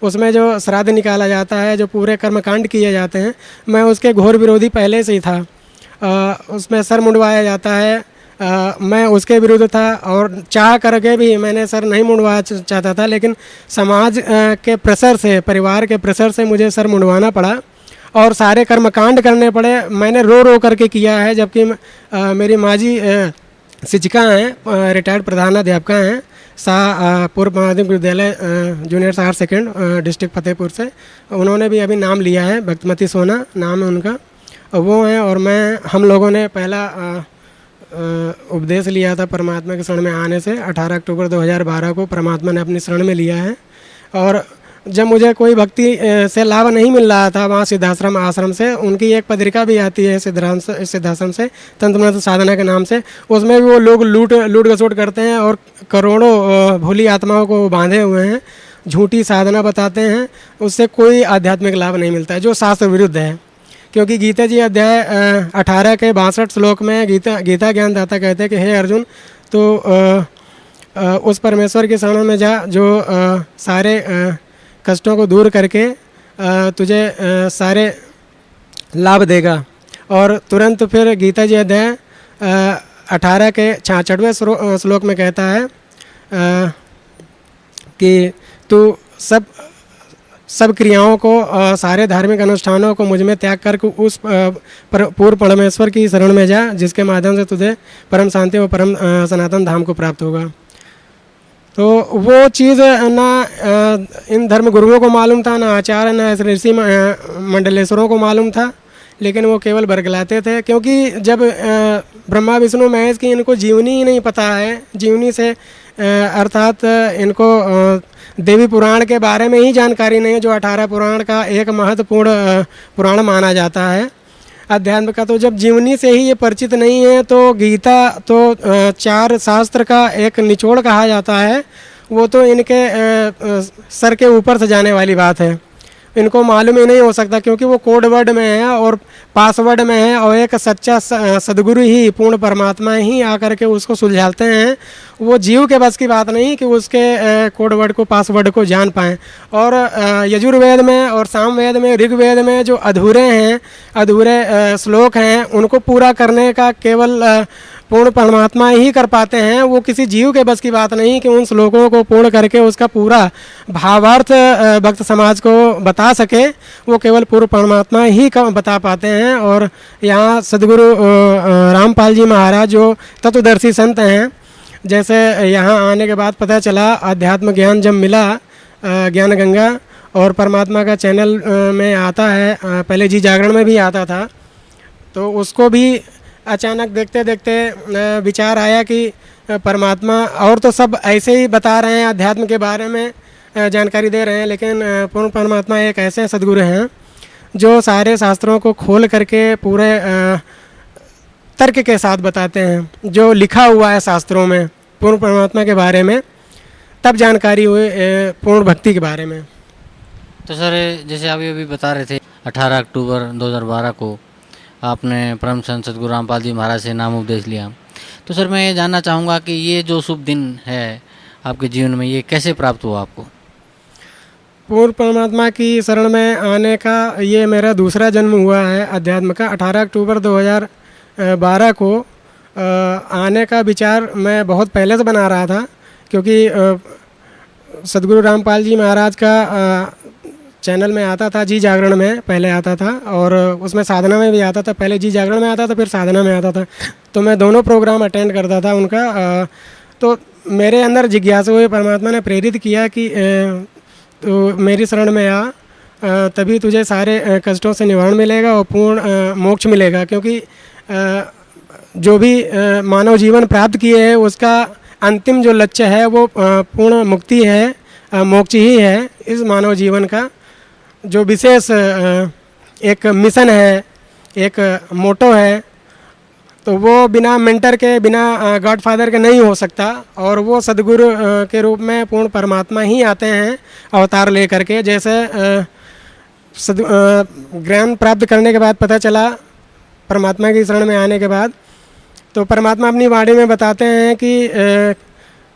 उसमें जो श्राद्ध निकाला जाता है, जो पूरे कर्मकांड किए जाते हैं, मैं उसके घोर विरोधी पहले से ही था। उसमें सर मुंडवाया जाता है, मैं उसके विरुद्ध था और चाह करके भी मैंने सर नहीं मुंडवाना चाहता था, लेकिन समाज के प्रेशर से, परिवार के प्रेशर से मुझे सर मुंडवाना पड़ा और सारे कर्मकांड करने पड़े। मैंने रो करके किया है, जबकि मेरी माँ जी शिक्षिका हैं, रिटायर्ड प्रधानाध्यापिका हैं, पूर्व माध्यमिक विद्यालय junior higher second district Fatehpur से। उन्होंने भी अभी नाम लिया है, भक्तमती सोना नाम है उनका, वो हैं। और हम लोगों ने पहला उपदेश लिया था परमात्मा के शरण में आने से 18 अक्टूबर 2012 को परमात्मा ने अपनी शरण में लिया है। और जब मुझे कोई भक्ति से लाभ नहीं मिल रहा था वहाँ सिद्धाश्रम आश्रम से, उनकी एक पत्रिका भी आती है सिद्धाश्रम से, तंत्र साधना के नाम से, उसमें भी वो लोग लूट घसोट करते हैं और करोड़ों भोली आत्माओं को बांधे हुए हैं, झूठी साधना बताते हैं। उससे कोई आध्यात्मिक लाभ नहीं मिलता है, जो शास्त्र विरुद्ध है। क्योंकि गीता जी अध्याय 18 के 62 श्लोक में गीता ज्ञानदाता कहते हैं कि हे अर्जुन, तो उस परमेश्वर की शरण में जा जो सारे कष्टों को दूर करके तुझे सारे लाभ देगा। और तुरंत फिर गीता जी अध्याय 18 के 66वें श्लोक में कहता है कि तू सब क्रियाओं को, सारे धार्मिक अनुष्ठानों को मुझ में त्याग करके उस पूर्व परमेश्वर की शरण में जा, जिसके माध्यम से तुझे परम शांति और परम सनातन धाम को प्राप्त होगा। तो वो चीज़ ना इन धर्म गुरुओं को मालूम था, ना आचार्य, ना ऋषि मंडलेश्वरों को मालूम था, लेकिन वो केवल बरगलाते थे। क्योंकि जब ब्रह्मा विष्णु महेश की इनको जीवनी ही नहीं पता है, जीवनी से अर्थात इनको देवी पुराण के बारे में ही जानकारी नहीं है, जो 18 पुराण का एक महत्वपूर्ण पुराण माना जाता है अध्यात्म का। तो जब जीवनी से ही ये परिचित नहीं है, तो गीता तो 4 शास्त्र का एक निचोड़ कहा जाता है, वो तो इनके सर के ऊपर से जाने वाली बात है। इनको मालूम ही नहीं हो सकता, क्योंकि वो कोड वर्ड में है और पासवर्ड में है, और एक सच्चा सदगुरु ही, पूर्ण परमात्मा ही आकर के उसको सुलझाते हैं। वो जीव के बस की बात नहीं कि उसके कोड वर्ड को, पासवर्ड को जान पाएँ। और यजुर्वेद में और सामवेद में, ऋग्वेद में जो अधूरे श्लोक हैं, उनको पूरा करने का केवल पूर्ण परमात्मा ही कर पाते हैं। वो किसी जीव के बस की बात नहीं कि उन श्लोकों को पूर्ण करके उसका पूरा भावार्थ भक्त समाज को बता सके, वो केवल पूर्ण परमात्मा ही बता पाते हैं। और यहाँ सदगुरु रामपाल जी महाराज जो तत्वदर्शी संत हैं, जैसे यहाँ आने के बाद पता चला, अध्यात्म ज्ञान जब मिला ज्ञान गंगा और परमात्मा का चैनल में आता है, पहले जी जागरण में भी आता था। तो उसको भी अचानक देखते देखते विचार आया कि परमात्मा, और तो सब ऐसे ही बता रहे हैं अध्यात्म के बारे में जानकारी दे रहे हैं, लेकिन पूर्ण परमात्मा एक ऐसे सद्गुरु हैं जो सारे शास्त्रों को खोल करके पूरे तर्क के साथ बताते हैं, जो लिखा हुआ है शास्त्रों में पूर्ण परमात्मा के बारे में। तब जानकारी हुई पूर्ण भक्ति के बारे में। तो सर जैसे आप अभी बता रहे थे 18 अक्टूबर 2012 को आपने परम संत सद्गुरु रामपाल जी महाराज से नाम उपदेश लिया। तो सर मैं ये जानना चाहूँगा कि ये जो शुभ दिन है आपके जीवन में, ये कैसे प्राप्त हुआ आपको? पूर्ण परमात्मा की शरण में आने का ये मेरा दूसरा जन्म हुआ है अध्यात्म का। 18 अक्टूबर 2012 को आने का विचार मैं बहुत पहले से बना रहा था, क्योंकि सद्गुरु रामपाल जी महाराज का चैनल में आता था, जी जागरण में पहले आता था और उसमें साधना में भी आता था। पहले जी जागरण में आता था, फिर साधना में आता था। तो मैं दोनों प्रोग्राम अटेंड करता था उनका। तो मेरे अंदर जिज्ञासा हुई, परमात्मा ने प्रेरित किया कि तो मेरी शरण में आ, तभी तुझे सारे कष्टों से निवारण मिलेगा और पूर्ण मोक्ष मिलेगा। क्योंकि जो भी मानव जीवन प्राप्त किए है उसका अंतिम जो लक्ष्य है वो पूर्ण मुक्ति है, मोक्ष ही है। इस मानव जीवन का जो विशेष एक मिशन है, एक मोटो है, तो वो बिना मेंटर के, बिना गॉड फादर के नहीं हो सकता। और वो सद्गुरु के रूप में पूर्ण परमात्मा ही आते हैं अवतार लेकर के। जैसे ज्ञान प्राप्त करने के बाद पता चला परमात्मा की शरण में आने के बाद, तो परमात्मा अपनी वाणी में बताते हैं कि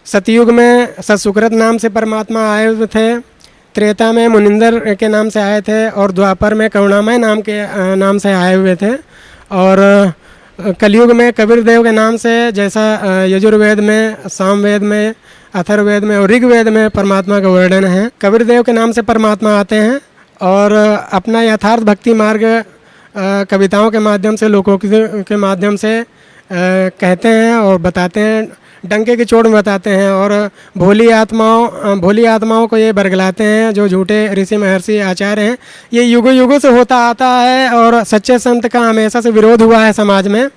सतयुग में सत्सुकृत नाम से परमात्मा आए हुए थे, त्रेता में मुनिंदर के नाम से आए थे और द्वापर में करुणामय नाम से आए हुए थे। और कलयुग में कबीर देव के नाम से, जैसा यजुर्वेद में, सामवेद में, अथर्ववेद में और ऋग्वेद में परमात्मा का वर्णन है। कबीर देव के नाम से परमात्मा आते हैं और अपना यथार्थ भक्ति मार्ग कविताओं के माध्यम से, लोकोक्ति के माध्यम से कहते हैं और बताते हैं, डंके की चोट में बताते हैं। और भोली आत्माओं को ये बरगलाते हैं जो झूठे ऋषि महर्षि आचार्य हैं। ये युगों युगों से होता आता है और सच्चे संत का हमेशा से विरोध हुआ है समाज में,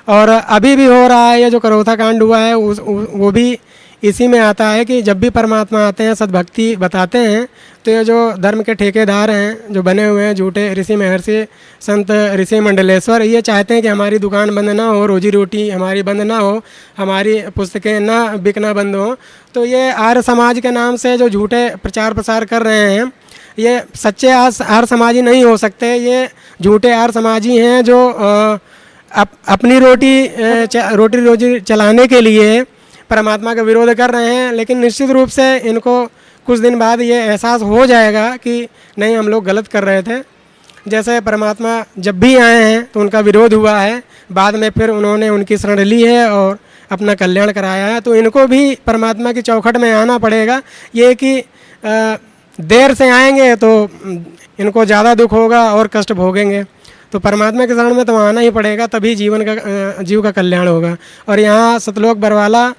और अभी भी हो रहा है। ये जो करोथा कांड हुआ है वो भी इसी में आता है कि जब भी परमात्मा आते हैं, सद्भक्ति बताते हैं, तो ये जो धर्म के ठेकेदार हैं, जो बने हुए हैं झूठे ऋषि महर्षि संत ऋषि मंडलेश्वर, ये चाहते हैं कि हमारी दुकान बंद ना हो, रोजी रोटी हमारी बंद ना हो, हमारी पुस्तकें ना बिकना बंद हो। तो ये आर्य समाज के नाम से जो झूठे प्रचार प्रसार कर रहे हैं, ये सच्चे आर्य समाजी नहीं हो सकते। ये झूठे आर्य समाजी हैं जो अपनी रोटी रोजी चलाने के लिए परमात्मा का विरोध कर रहे हैं। लेकिन निश्चित रूप से इनको कुछ दिन बाद ये एहसास हो जाएगा कि नहीं, हम लोग गलत कर रहे थे। जैसे परमात्मा जब भी आए हैं तो उनका विरोध हुआ है, बाद में फिर उन्होंने उनकी शरण ली है और अपना कल्याण कराया है। तो इनको भी परमात्मा की चौखट में आना पड़ेगा। ये कि देर से आएंगे तो इनको ज़्यादा दुख होगा और कष्ट भोगेंगे। तो परमात्मा के शरण में तो आना ही पड़ेगा, तभी जीव का कल्याण होगा। और यहाँ सतलोक बरवाला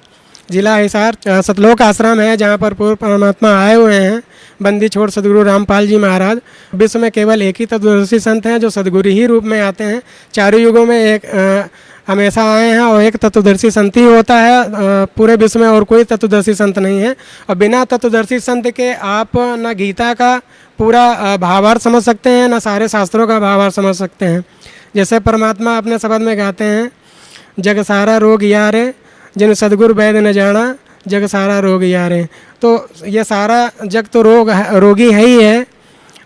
जिला हिसार सतलोक आश्रम है, जहाँ पर पूर्ण परमात्मा आए हुए हैं, बंदी छोड़ सद्गुरु रामपाल जी महाराज। विश्व में केवल एक ही तत्वदर्शी संत हैं जो सद्गुरु ही रूप में आते हैं। चारों युगों में एक हमेशा आए हैं और एक तत्वदर्शी संत ही होता है। पूरे विश्व में और कोई तत्वदर्शी संत नहीं है। और बिना तत्वदर्शी संत के आप न गीता का पूरा भावार्थ समझ सकते हैं, न सारे शास्त्रों का भावार्थ समझ सकते हैं। जैसे परमात्मा अपने शब्द में गाते हैं, जग सारा रोग यारे, जिन सद्गुरु वैद्य न जाना, जग सारा रोग यारे। तो ये सारा जग तो रोगी है ही है।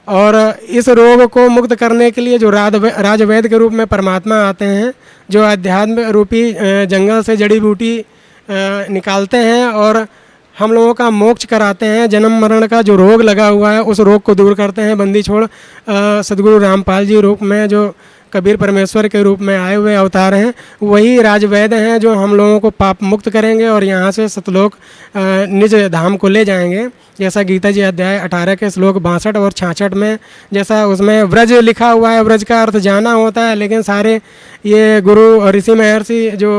और इस रोग को मुक्त करने के लिए जो राजवैद्य के रूप में परमात्मा आते हैं, जो अध्यात्म रूपी जंगल से जड़ी बूटी निकालते हैं और हम लोगों का मोक्ष कराते हैं। जन्म मरण का जो रोग लगा हुआ है उस रोग को दूर करते हैं। बंदी छोड़ सद्गुरु रामपाल जी रूप में, जो कबीर परमेश्वर के रूप में आए हुए अवतार हैं, वही राजवैद्य हैं जो हम लोगों को पाप मुक्त करेंगे और यहाँ से सतलोक निज धाम को ले जाएंगे। जैसा गीता जी अध्याय 18 के श्लोक 62 और 66 में, जैसा उसमें व्रज लिखा हुआ है, व्रज का अर्थ जाना होता है। लेकिन सारे ये गुरु और ऋषि महर्षि जो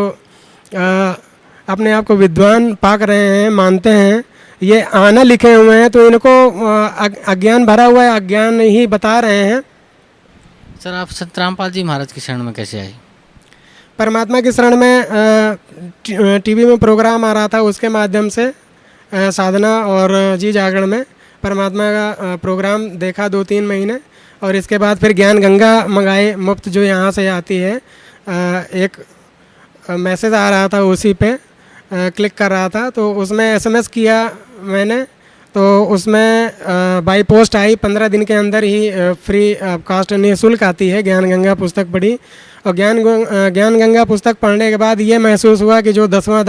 अपने आप को विद्वान पाक रहे हैं, मानते हैं ये आना लिखे हुए हैं, तो इनको अज्ञान भरा हुआ है, अज्ञान ही बता रहे हैं। सर आप संत रामपाल जी महाराज की शरण में कैसे आए? परमात्मा की शरण में टीवी में प्रोग्राम आ रहा था, उसके माध्यम से साधना और जी जागरण में परमात्मा का प्रोग्राम देखा 2-3 महीने, और इसके बाद फिर ज्ञान गंगा मंगाए मुफ्त जो यहाँ से आती है। एक मैसेज आ रहा था, उसी पे क्लिक कर रहा था, तो उसमें SMS किया मैंने, तो उसमें बाई पोस्ट आई, 15 दिन के अंदर ही फ्री कास्ट निःशुल्क आती है ज्ञान गंगा पुस्तक पढ़ी। और ज्ञान गंगा पुस्तक पढ़ने के बाद ये महसूस हुआ कि जो 10वां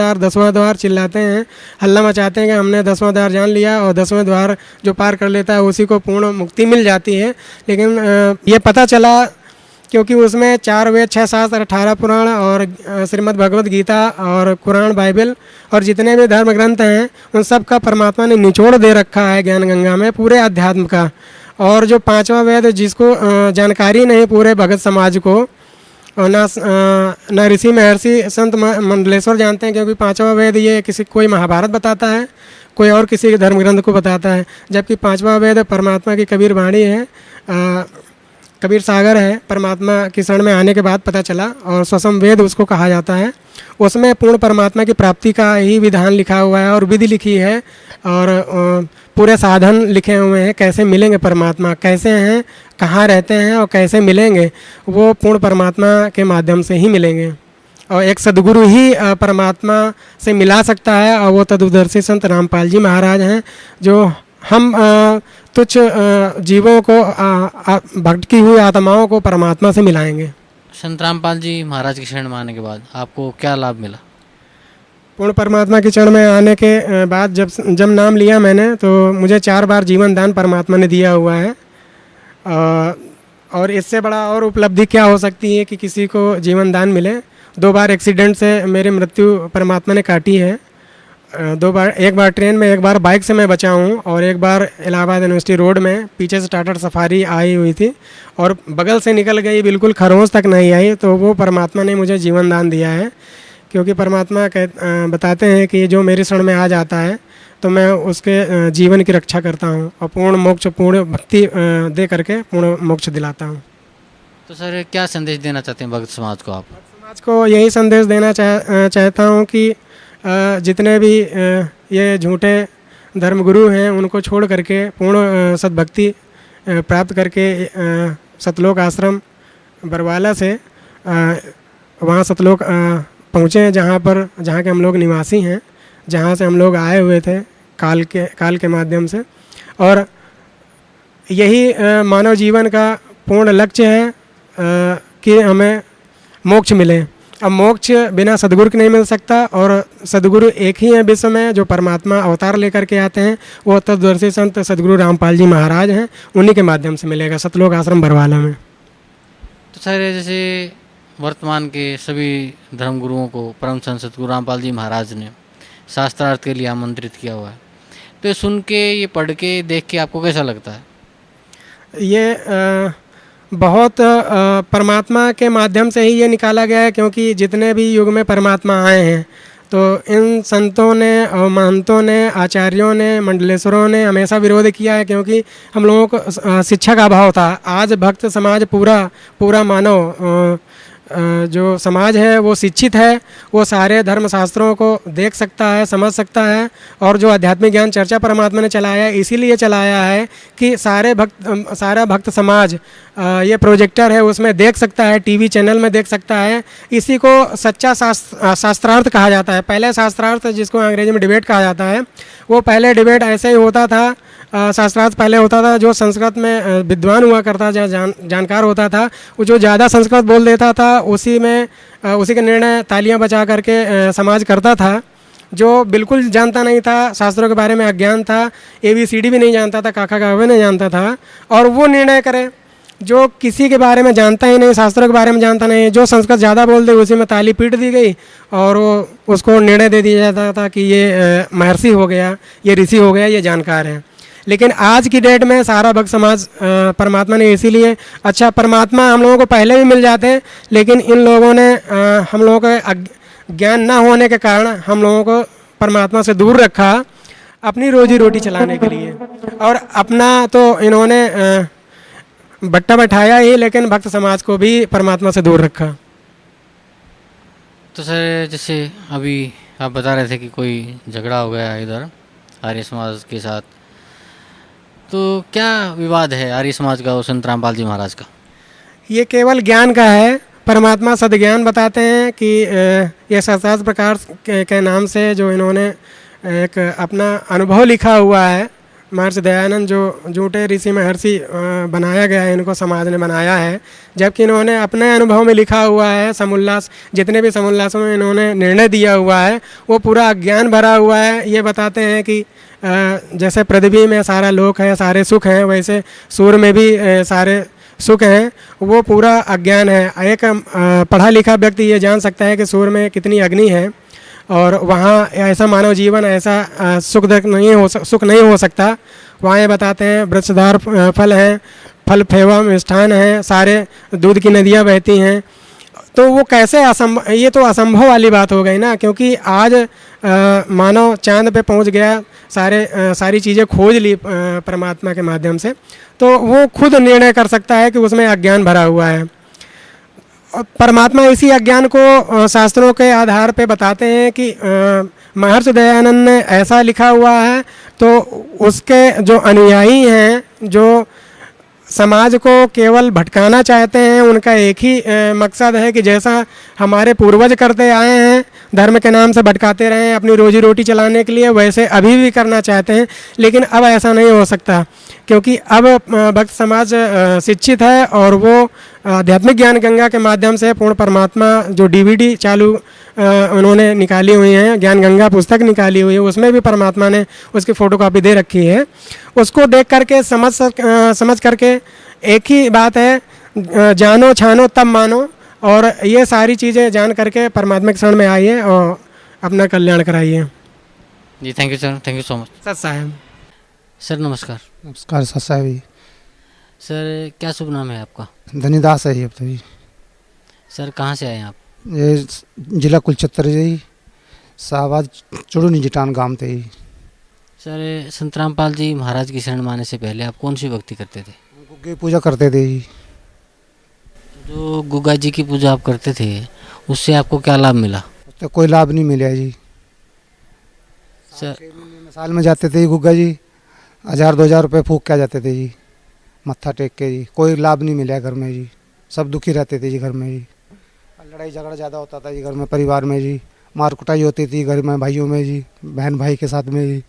द्वार चिल्लाते हैं, हल्ला मचाते हैं कि हमने 10वां द्वार जान लिया और 10वें द्वार जो पार कर लेता है उसी को पूर्ण मुक्ति मिल जाती है। लेकिन ये पता चला क्योंकि उसमें 4 वेद, 6 शास्त्र, 18 पुराण और श्रीमद् भगवद गीता और कुरान, बाइबल और जितने भी धर्म ग्रंथ हैं उन सब का परमात्मा ने निचोड़ दे रखा है ज्ञान गंगा में, पूरे अध्यात्म का। और जो 5वां वेद जिसको जानकारी नहीं पूरे भगत समाज को, ना ऋषि महर्षि संत मंडलेश्वर जानते हैं, क्योंकि 5वां वेद ये कोई महाभारत बताता है, कोई और किसी के धर्म ग्रंथ को बताता है, जबकि 5वां वेद परमात्मा की कबीर वाणी है, कबीर सागर है। परमात्मा की शरण में आने के बाद पता चला, और स्वसम वेद उसको कहा जाता है। उसमें पूर्ण परमात्मा की प्राप्ति का ही विधान लिखा हुआ है और विधि लिखी है, और पूरे साधन लिखे हुए हैं, कैसे मिलेंगे परमात्मा, कैसे हैं, कहाँ रहते हैं और कैसे मिलेंगे, वो पूर्ण परमात्मा के माध्यम से ही मिलेंगे। और एक सद्गुरु ही परमात्मा से मिला सकता है, और वो तदुदर्शी संत रामपाल जी महाराज हैं, जो हम तुच्छ जीवों को, भटकी हुई आत्माओं को परमात्मा से मिलाएंगे। संत रामपाल जी महाराज की शरण में आने के बाद आपको क्या लाभ मिला? पूर्ण परमात्मा की शरण में आने के बाद जब नाम लिया मैंने, तो मुझे 4 बार जीवन दान परमात्मा ने दिया हुआ है। और इससे बड़ा और उपलब्धि क्या हो सकती है कि किसी को जीवन दान मिले। 2 बार एक्सीडेंट से मेरी मृत्यु परमात्मा ने काटी है। 2 बार, एक बार ट्रेन में, एक बार बाइक से मैं बचा हूँ, और एक बार इलाहाबाद यूनिवर्सिटी रोड में पीछे से टाटा सफारी आई हुई थी और बगल से निकल गई, बिल्कुल खरोंच तक नहीं आई। तो वो परमात्मा ने मुझे जीवन दान दिया है, क्योंकि परमात्मा बताते हैं कि जो मेरी शरण में आ जाता है तो मैं उसके जीवन की रक्षा करता हूँ और पूर्ण मोक्ष, पूर्ण भक्ति दे करके पूर्ण मोक्ष दिलाता हूँ। तो सर क्या संदेश देना चाहते हैं भक्त समाज को आप? समाज को यही संदेश देना चाहता हूँ कि जितने भी ये झूठे धर्मगुरु हैं उनको छोड़ करके पूर्ण सद्भक्ति प्राप्त करके सतलोक आश्रम बरवाला से वहाँ सतलोक पहुँचे, जहाँ के हम लोग निवासी हैं, जहाँ से हम लोग आए हुए थे काल के माध्यम से। और यही मानव जीवन का पूर्ण लक्ष्य है कि हमें मोक्ष मिले। अब मोक्ष बिना सद्गुरु के नहीं मिल सकता, और सद्गुरु एक ही है विश्व में जो परमात्मा अवतार लेकर के आते हैं, वो तत्वदर्शी संत सद्गुरु रामपाल जी महाराज हैं, उन्हीं के माध्यम से मिलेगा सतलोक आश्रम बरवाला में। तो सर जैसे वर्तमान के सभी धर्मगुरुओं को परम संत सद्गुरु रामपाल जी महाराज ने शास्त्रार्थ के लिए आमंत्रित किया हुआ है, तो ये सुन के, ये पढ़ के, देख के आपको कैसा लगता है? ये बहुत परमात्मा के माध्यम से ही ये निकाला गया है, क्योंकि जितने भी युग में परमात्मा आए हैं तो इन संतों ने और महंतों ने, आचार्यों ने, मंडलेश्वरों ने हमेशा विरोध किया है, क्योंकि हम लोगों को शिक्षा का अभाव था। आज भक्त समाज पूरा मानव जो समाज है वो शिक्षित है, वो सारे धर्म शास्त्रों को देख सकता है, समझ सकता है, और जो आध्यात्मिक ज्ञान चर्चा परमात्मा ने चलाया है, इसीलिए चलाया है कि सारा भक्त समाज ये प्रोजेक्टर है उसमें देख सकता है, टीवी चैनल में देख सकता है। इसी को सच्चा शास्त्रार्थ कहा जाता है। पहले शास्त्रार्थ, जिसको अंग्रेजी में डिबेट कहा जाता है, वो पहले डिबेट ऐसे ही होता था। शास्त्रार्थ पहले होता था, जो संस्कृत में विद्वान हुआ करता, जानकार होता था, वो जो ज़्यादा संस्कृत बोल देता था उसी के निर्णय तालियां बजा करके समाज करता था। जो बिल्कुल जानता नहीं था, शास्त्रों के बारे में अज्ञान था, ABCD भी नहीं जानता था, काका कावे नहीं जानता था, और वो निर्णय करे। जो किसी के बारे में जानता ही नहीं, शास्त्रों के बारे में जानता नहीं, जो संस्कृत ज़्यादा बोल दे उसी में ताली पीट दी गई और वो उसको निर्णय दे दिया जाता था कि ये महर्षि हो गया, ये ऋषि हो गया, ये जानकार है। लेकिन आज की डेट में सारा भक्त समाज परमात्मा ने इसीलिए, अच्छा परमात्मा हम लोगों को पहले भी मिल जाते हैं, लेकिन इन लोगों ने हम लोगों को ज्ञान ना होने के कारण हम लोगों को परमात्मा से दूर रखा। अपनी रोजी रोटी चलाने के लिए। और अपना तो इन्होंने बट्टा बैठाया ही, लेकिन भक्त समाज को भी परमात्मा से दूर रखा। तो सर जैसे अभी आप बता रहे थे कि कोई झगड़ा हो गया है इधर आर्य समाज के साथ, तो क्या विवाद है आर्य समाज का और संत रामपाल जी महाराज का? ये केवल ज्ञान का है। परमात्मा सद्ज्ञान बताते हैं कि ये शास्त्र प्रकार के नाम से जो इन्होंने एक अपना अनुभव लिखा हुआ है, महर्षि दयानंद जो झूठे ऋषि महर्षि बनाया गया है, इनको समाज ने बनाया है, जबकि इन्होंने अपने अनुभव में लिखा हुआ है। समुल्लास, जितने भी समुल्लासों में इन्होंने निर्णय दिया हुआ है वो पूरा अज्ञान भरा हुआ है। ये बताते हैं कि जैसे पृथ्वी में सारा लोक है, सारे सुख हैं, वैसे सूर्य में भी सारे सुख हैं, वो पूरा अज्ञान है। एक पढ़ा लिखा व्यक्ति ये जान सकता है कि सूर्य में कितनी अग्नि है, और वहाँ ऐसा मानव जीवन, ऐसा सुख नहीं हो सकता। वहाँ ये बताते हैं वृक्षधार फल हैं, फल फेवा मिष्ठान हैं, सारे दूध की नदियाँ बहती हैं। तो वो कैसे असंभव, ये तो असंभव वाली बात हो गई ना, क्योंकि आज मानव चांद पे पहुंच गया, सारी चीज़ें खोज ली परमात्मा के माध्यम से, तो वो खुद निर्णय कर सकता है कि उसमें अज्ञान भरा हुआ है। और परमात्मा इसी अज्ञान को शास्त्रों के आधार पे बताते हैं कि महर्षि दयानंद ने ऐसा लिखा हुआ है, तो उसके जो अनुयायी हैं, जो समाज को केवल भटकाना चाहते हैं, उनका एक ही मकसद है कि जैसा हमारे पूर्वज करते आए हैं, धर्म के नाम से भटकाते रहे हैं अपनी रोजी रोटी चलाने के लिए, वैसे अभी भी करना चाहते हैं। लेकिन अब ऐसा नहीं हो सकता, क्योंकि अब भक्त समाज शिक्षित है, और वो आध्यात्मिक ज्ञान गंगा के माध्यम से पूर्ण परमात्मा जो DVD चालू उन्होंने निकाली हुई हैं, ज्ञान गंगा पुस्तक निकाली हुई है, उसमें भी परमात्मा ने उसकी फ़ोटोकॉपी दे रखी है। उसको देख करके समझ करके एक ही बात है, जानो छानो तब मानो, और ये सारी चीज़ें जान करके परमात्मा के शरण में आइए और अपना कल्याण कराइए। जी thank you sir, thank you so much. सत साहब। सर नमस्कार। नमस्कार सत साहब जी। सर क्या शुभ नाम है आपका? धनीदास है जी। अब तो जी सर कहाँ से आए हैं आप? ये जिला कुलचत्तर जी, शाहबाद चुड़ू जिटान गांव थे जी। सर संत रामपाल जी महाराज की शरण में आने से पहले आप कौन सी भक्ति करते थे? गुग्गे पूजा करते थे जी। जो गुग्गा जी की पूजा आप करते थे, उससे आपको क्या लाभ मिला? तो कोई लाभ नहीं मिला जी। सर साल में जाते थे गुग्गा जी, 1000-2000 रुपये फूक के आ जाते थे जी, मत्था टेक के जी। कोई लाभ नहीं मिला घर में जी, सब दुखी रहते थे जी घर में जी। लड़ाई झगड़ा ज़्यादा होता था जी घर में, परिवार में जी, मार कुटाई होती थी घर में भाइयों में जी, बहन भाई के साथ में जी।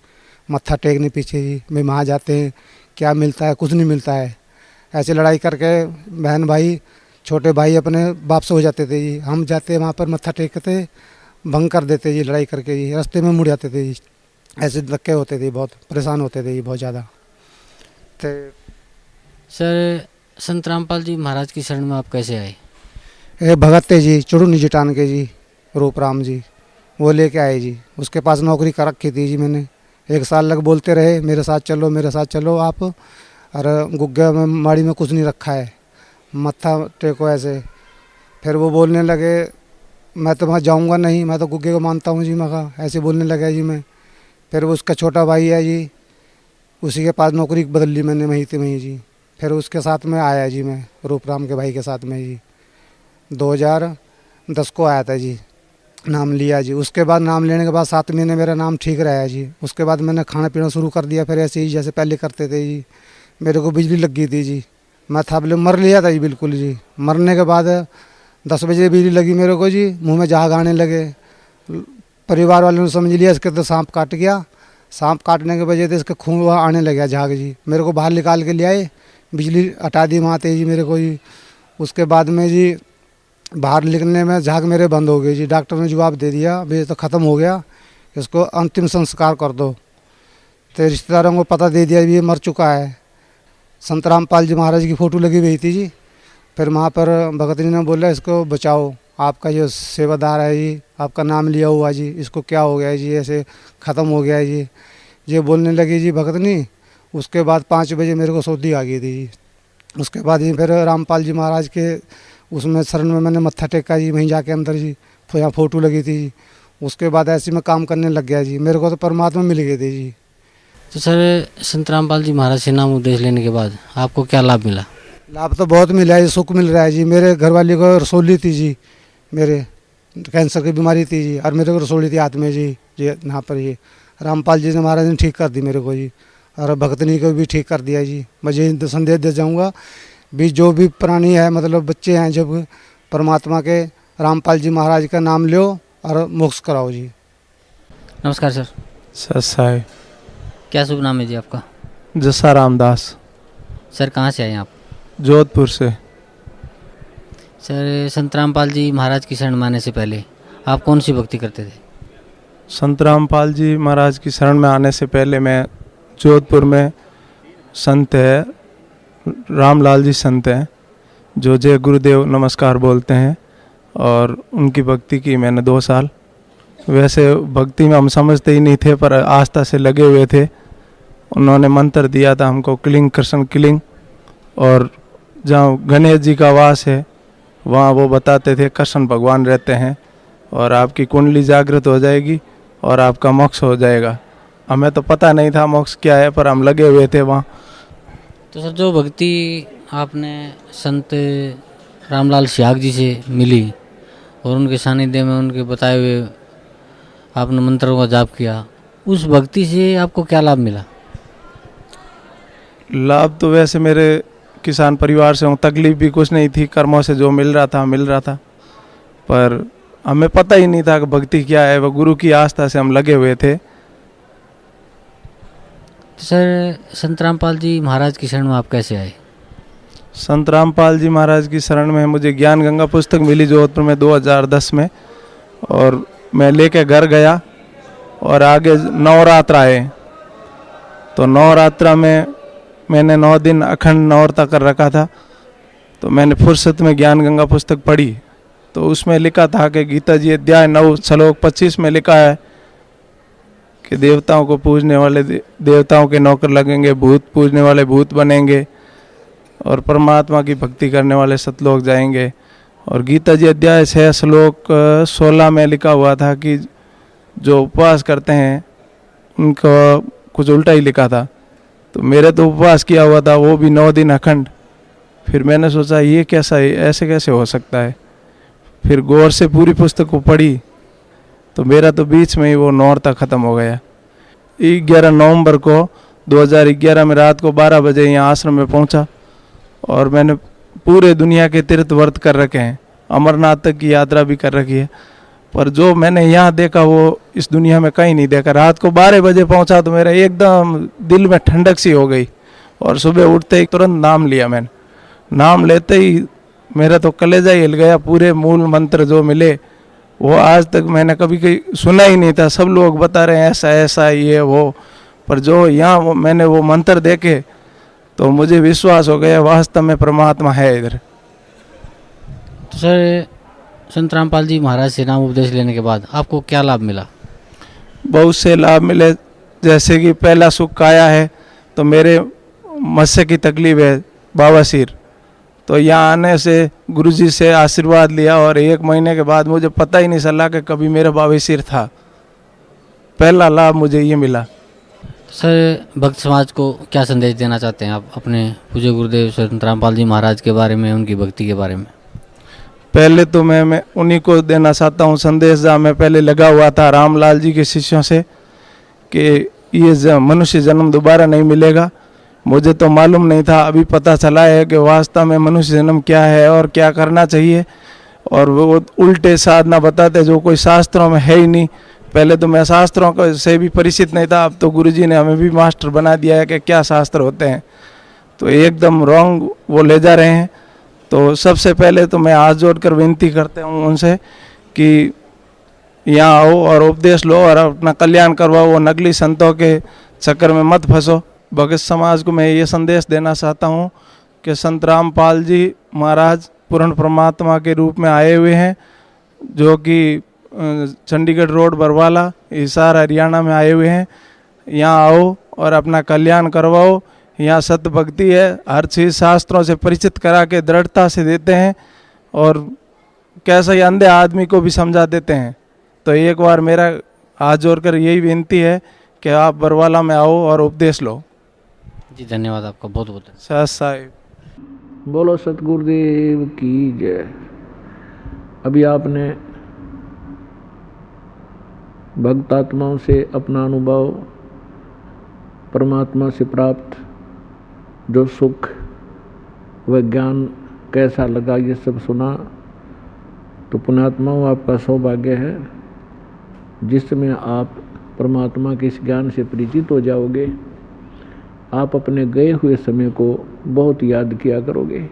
मत्था टेकने पीछे जी मैं वहाँ जाते हैं, क्या मिलता है? कुछ नहीं मिलता है। ऐसे लड़ाई करके बहन भाई, छोटे भाई अपने बाप से हो जाते थे जी। हम जाते वहाँ पर मत्था टेकते, भंग कर देते जी लड़ाई करके जी, रास्ते में मुड़ जाते थे जी। ऐसे धक्के होते थे, बहुत परेशान होते थे जी, बहुत ज़्यादा। तो सर संत रामपाल जी महाराज की शरण में आप कैसे आए? ये भगत थे जी, चुड़ू जिटान के जी, रूप राम जी, वो लेके आए जी। उसके पास नौकरी कर रखी थी जी मैंने। 1 साल लग बोलते रहे मेरे साथ चलो, मेरे साथ चलो आप, और गुग्गा में माड़ी में कुछ नहीं रखा है, मत्था टेको ऐसे। फिर वो बोलने लगे मैं तो वहाँ जाऊँगा नहीं, मैं तो गुग्गे को मानता हूँ जी। मैं कहा ऐसे बोलने लगा जी मैं। फिर वो उसका छोटा भाई है जी, उसी के पास नौकरी बदल ली मैंने वहीं जी। फिर उसके साथ में आया जी मैं, रूप राम के भाई के साथ में जी। 2010 को आया था जी, नाम लिया जी। उसके बाद नाम लेने के बाद 7 महीने मेरा नाम ठीक रहा जी। उसके बाद मैंने खाना पीना शुरू कर दिया, फिर ऐसे ही जैसे पहले करते थे जी। मेरे को बिजली लग गई थी जी, मैं था मर लिया था जी बिल्कुल जी। मरने के बाद 10 बजे बिजली लगी मेरे को जी, मुँह में झाग आने लगे। परिवार वालों ने समझ लिया इसके तो सांप काट गया। सांप काटने के वजह से इसके खून वहाँ आने लगा झाग जी। मेरे को बाहर निकाल के ले आए, बिजली हटा दी वहाँ थे जी मेरे को जी। उसके बाद में जी बाहर निकलने में झाग मेरे बंद हो गई जी। डॉक्टर ने जवाब दे दिया भाई तो ख़त्म हो गया, इसको अंतिम संस्कार कर दो। तो रिश्तेदारों को पता दे दिया ये मर चुका है। संत रामपाल जी महाराज की फ़ोटो लगी हुई थी जी। फिर वहाँ पर भगत जी ने बोला इसको बचाओ, आपका जो सेवादार है जी, आपका नाम लिया हुआ जी, इसको क्या हो गया है जी, ऐसे ख़त्म हो गया है जी। ये बोलने लगी जी भगतनी। उसके बाद 5 बजे मेरे को सौदी आ गई थी जी। उसके बाद ही फिर रामपाल जी महाराज के उसमें शरण में मैंने मत्था टेका जी, वहीं जाके अंदर जी, यहाँ फ़ोटो लगी थी जी। उसके बाद ऐसे मैं काम करने लग गया जी। मेरे को तो परमात्मा मिल गए थे जी। तो सर संत रामपाल जी महाराज से नाम उपदेश लेने के बाद आपको क्या लाभ मिला? लाभ तो बहुत मिला है जी, सुख मिल रहा है जी। मेरे घरवाली को रसोली थी जी, मेरे कैंसर की बीमारी थी जी, और मेरे को रसोली थी हाथ में जी यहाँ पर ये रामपाल जी ने महाराज ने ठीक कर दी मेरे को जी, और भक्तनी को भी ठीक कर दिया जी। मैं ये संदेश दे जाऊँगा भी जो भी प्राणी है, मतलब बच्चे हैं, जब परमात्मा के रामपाल जी महाराज का नाम लो और मोक्ष कराओ जी। नमस्कार सर। ससाई क्या शुभ नाम है जी आपका? जसा रामदास, सर कहाँ से आए हैं आप? जोधपुर से। सर संत रामपाल जी महाराज की शरण में आने से पहले आप कौन सी भक्ति करते थे? संत रामपाल जी महाराज की शरण में आने से पहले मैं जोधपुर में संत है रामलाल जी संत हैं, जो जय गुरुदेव नमस्कार बोलते हैं, और उनकी भक्ति की मैंने 2 साल। वैसे भक्ति में हम समझते ही नहीं थे, पर आस्था से लगे हुए थे। उन्होंने मंत्र दिया था हमको, क्लिंग कृष्ण क्लिंग, और जहाँ गणेश जी का वास है वहाँ वो बताते थे कृष्ण भगवान रहते हैं और आपकी कुंडली जागृत हो जाएगी और आपका मोक्ष हो जाएगा। हमें तो पता नहीं था मोक्ष क्या है, पर हम लगे हुए थे वहाँ। तो सर जो भक्ति आपने संत रामलाल सियाग जी से मिली और उनके सानिध्य में उनके बताए हुए आपने मंत्रों का जाप किया, उस भक्ति से आपको क्या लाभ मिला? लाभ तो वैसे मेरे किसान परिवार से हूँ, तकलीफ भी कुछ नहीं थी, कर्मों से जो मिल रहा था, पर हमें पता ही नहीं था कि भक्ति क्या है। वह गुरु की आस्था से हम लगे हुए थे। तो सर संत रामपाल जी महाराज की शरण में आप कैसे आए? संत रामपाल जी महाराज की शरण में मुझे ज्ञान गंगा पुस्तक मिली जोधपुर में 2010 में, और मैं लेके घर गया, और आगे नवरात्र आए तो नवरात्रा में मैंने 9 दिन अखंड नवरात्र कर रखा था। तो मैंने फुर्सत में ज्ञान गंगा पुस्तक पढ़ी, तो उसमें लिखा था कि गीता जी अध्याय 9 श्लोक 25 में लिखा है कि देवताओं को पूजने वाले देवताओं के नौकर लगेंगे, भूत पूजने वाले भूत बनेंगे, और परमात्मा की भक्ति करने वाले सतलोक जाएंगे। और गीता जी अध्याय 6 श्लोक 16 में लिखा हुआ था कि जो उपवास करते हैं उनका कुछ उल्टा ही लिखा था। तो मेरे तो उपवास किया हुआ था, वो भी 9 दिन अखंड। फिर मैंने सोचा ये कैसा है, ऐसे कैसे हो सकता है। फिर गौर से पूरी पुस्तक को पढ़ी, तो मेरा तो बीच में ही वो नौरता ख़त्म हो गया। 11 नवंबर को 2011 में रात को 12 बजे यहाँ आश्रम में पहुँचा, और मैंने पूरे दुनिया के तीर्थ व्रत कर रखे हैं, अमरनाथ तक की यात्रा भी कर रखी है, पर जो मैंने यहाँ देखा वो इस दुनिया में कहीं नहीं देखा। रात को 12 बजे पहुँचा तो मेरा एकदम दिल में ठंडक सी हो गई, और सुबह उठते ही तुरंत नाम लिया मैंने। नाम लेते ही मेरा तो कलेजा ही हिल गया। पूरे मूल मंत्र जो मिले वो आज तक मैंने कभी कहीं सुना ही नहीं था। सब लोग बता रहे हैं ऐसा ऐसा ये वो, पर जो यहाँ मैंने वो मंत्र देखे तो मुझे विश्वास हो गया वास्तव में परमात्मा है इधर। तो सर संत रामपाल जी महाराज से नाम उपदेश लेने के बाद आपको क्या लाभ मिला? बहुत से लाभ मिले, जैसे कि पहला सुख काया है। तो मेरे मत्स्य की तकलीफ है, बवासीर, तो यहाँ आने से गुरुजी से आशीर्वाद लिया, और 1 महीने के बाद मुझे पता ही नहीं चला कि कभी मेरा बवासीर था। पहला लाभ मुझे ये मिला। सर भक्त समाज को क्या संदेश देना चाहते हैं आप अपने पूज्य गुरुदेव संत रामपाल जी महाराज के बारे में, उनकी भक्ति के बारे में? पहले तो मैं उन्हीं को देना चाहता हूँ संदेश, जहाँ मैं पहले लगा हुआ था रामलाल जी के शिष्यों से, कि ये मनुष्य जन्म दोबारा नहीं मिलेगा। मुझे तो मालूम नहीं था, अभी पता चला है कि वास्तव में मनुष्य जन्म क्या है और क्या करना चाहिए। और वो उल्टे साधना बताते जो कोई शास्त्रों में है ही नहीं। पहले तो मैं शास्त्रों को से भी परिचित नहीं था, अब तो गुरुजी ने हमें भी मास्टर बना दिया है कि क्या शास्त्र होते हैं। तो एकदम रॉन्ग वो ले जा रहे हैं। तो सबसे पहले तो मैं हाथ जोड़कर विनती करता हूँ उनसे कि यहाँ आओ और उपदेश लो और अपना कल्याण करवाओ, वो नकली संतों के चक्कर में मत फंसो। भगत समाज को मैं ये संदेश देना चाहता हूँ कि संत रामपाल जी महाराज पूर्ण परमात्मा के रूप में आए हुए हैं, जो कि चंडीगढ़ रोड बरवाला हिसार हरियाणा में आए हुए हैं। यहाँ आओ और अपना कल्याण करवाओ। यहाँ सत्य भक्ति है, हर चीज़ शास्त्रों से परिचित करा के दृढ़ता से देते हैं, और कैसा ही अंधे आदमी को भी समझा देते हैं। तो एक बार मेरा हाथ जोड़कर यही विनती है कि आप बरवाला में आओ और उपदेश लो। जी धन्यवाद आपका, बहुत बहुत धन्यवाद। सत साहिब। बोलो सतगुरुदेव की जय। अभी आपने भक्तात्माओं से अपना अनुभव, परमात्मा से प्राप्त जो सुख व ज्ञान कैसा लगा, ये सब सुना। तो पुण्यात्माओं, आपका सौभाग्य है जिसमें आप परमात्मा के इस ज्ञान से परिचित हो जाओगे। आप अपने गए हुए समय को बहुत याद किया करोगे।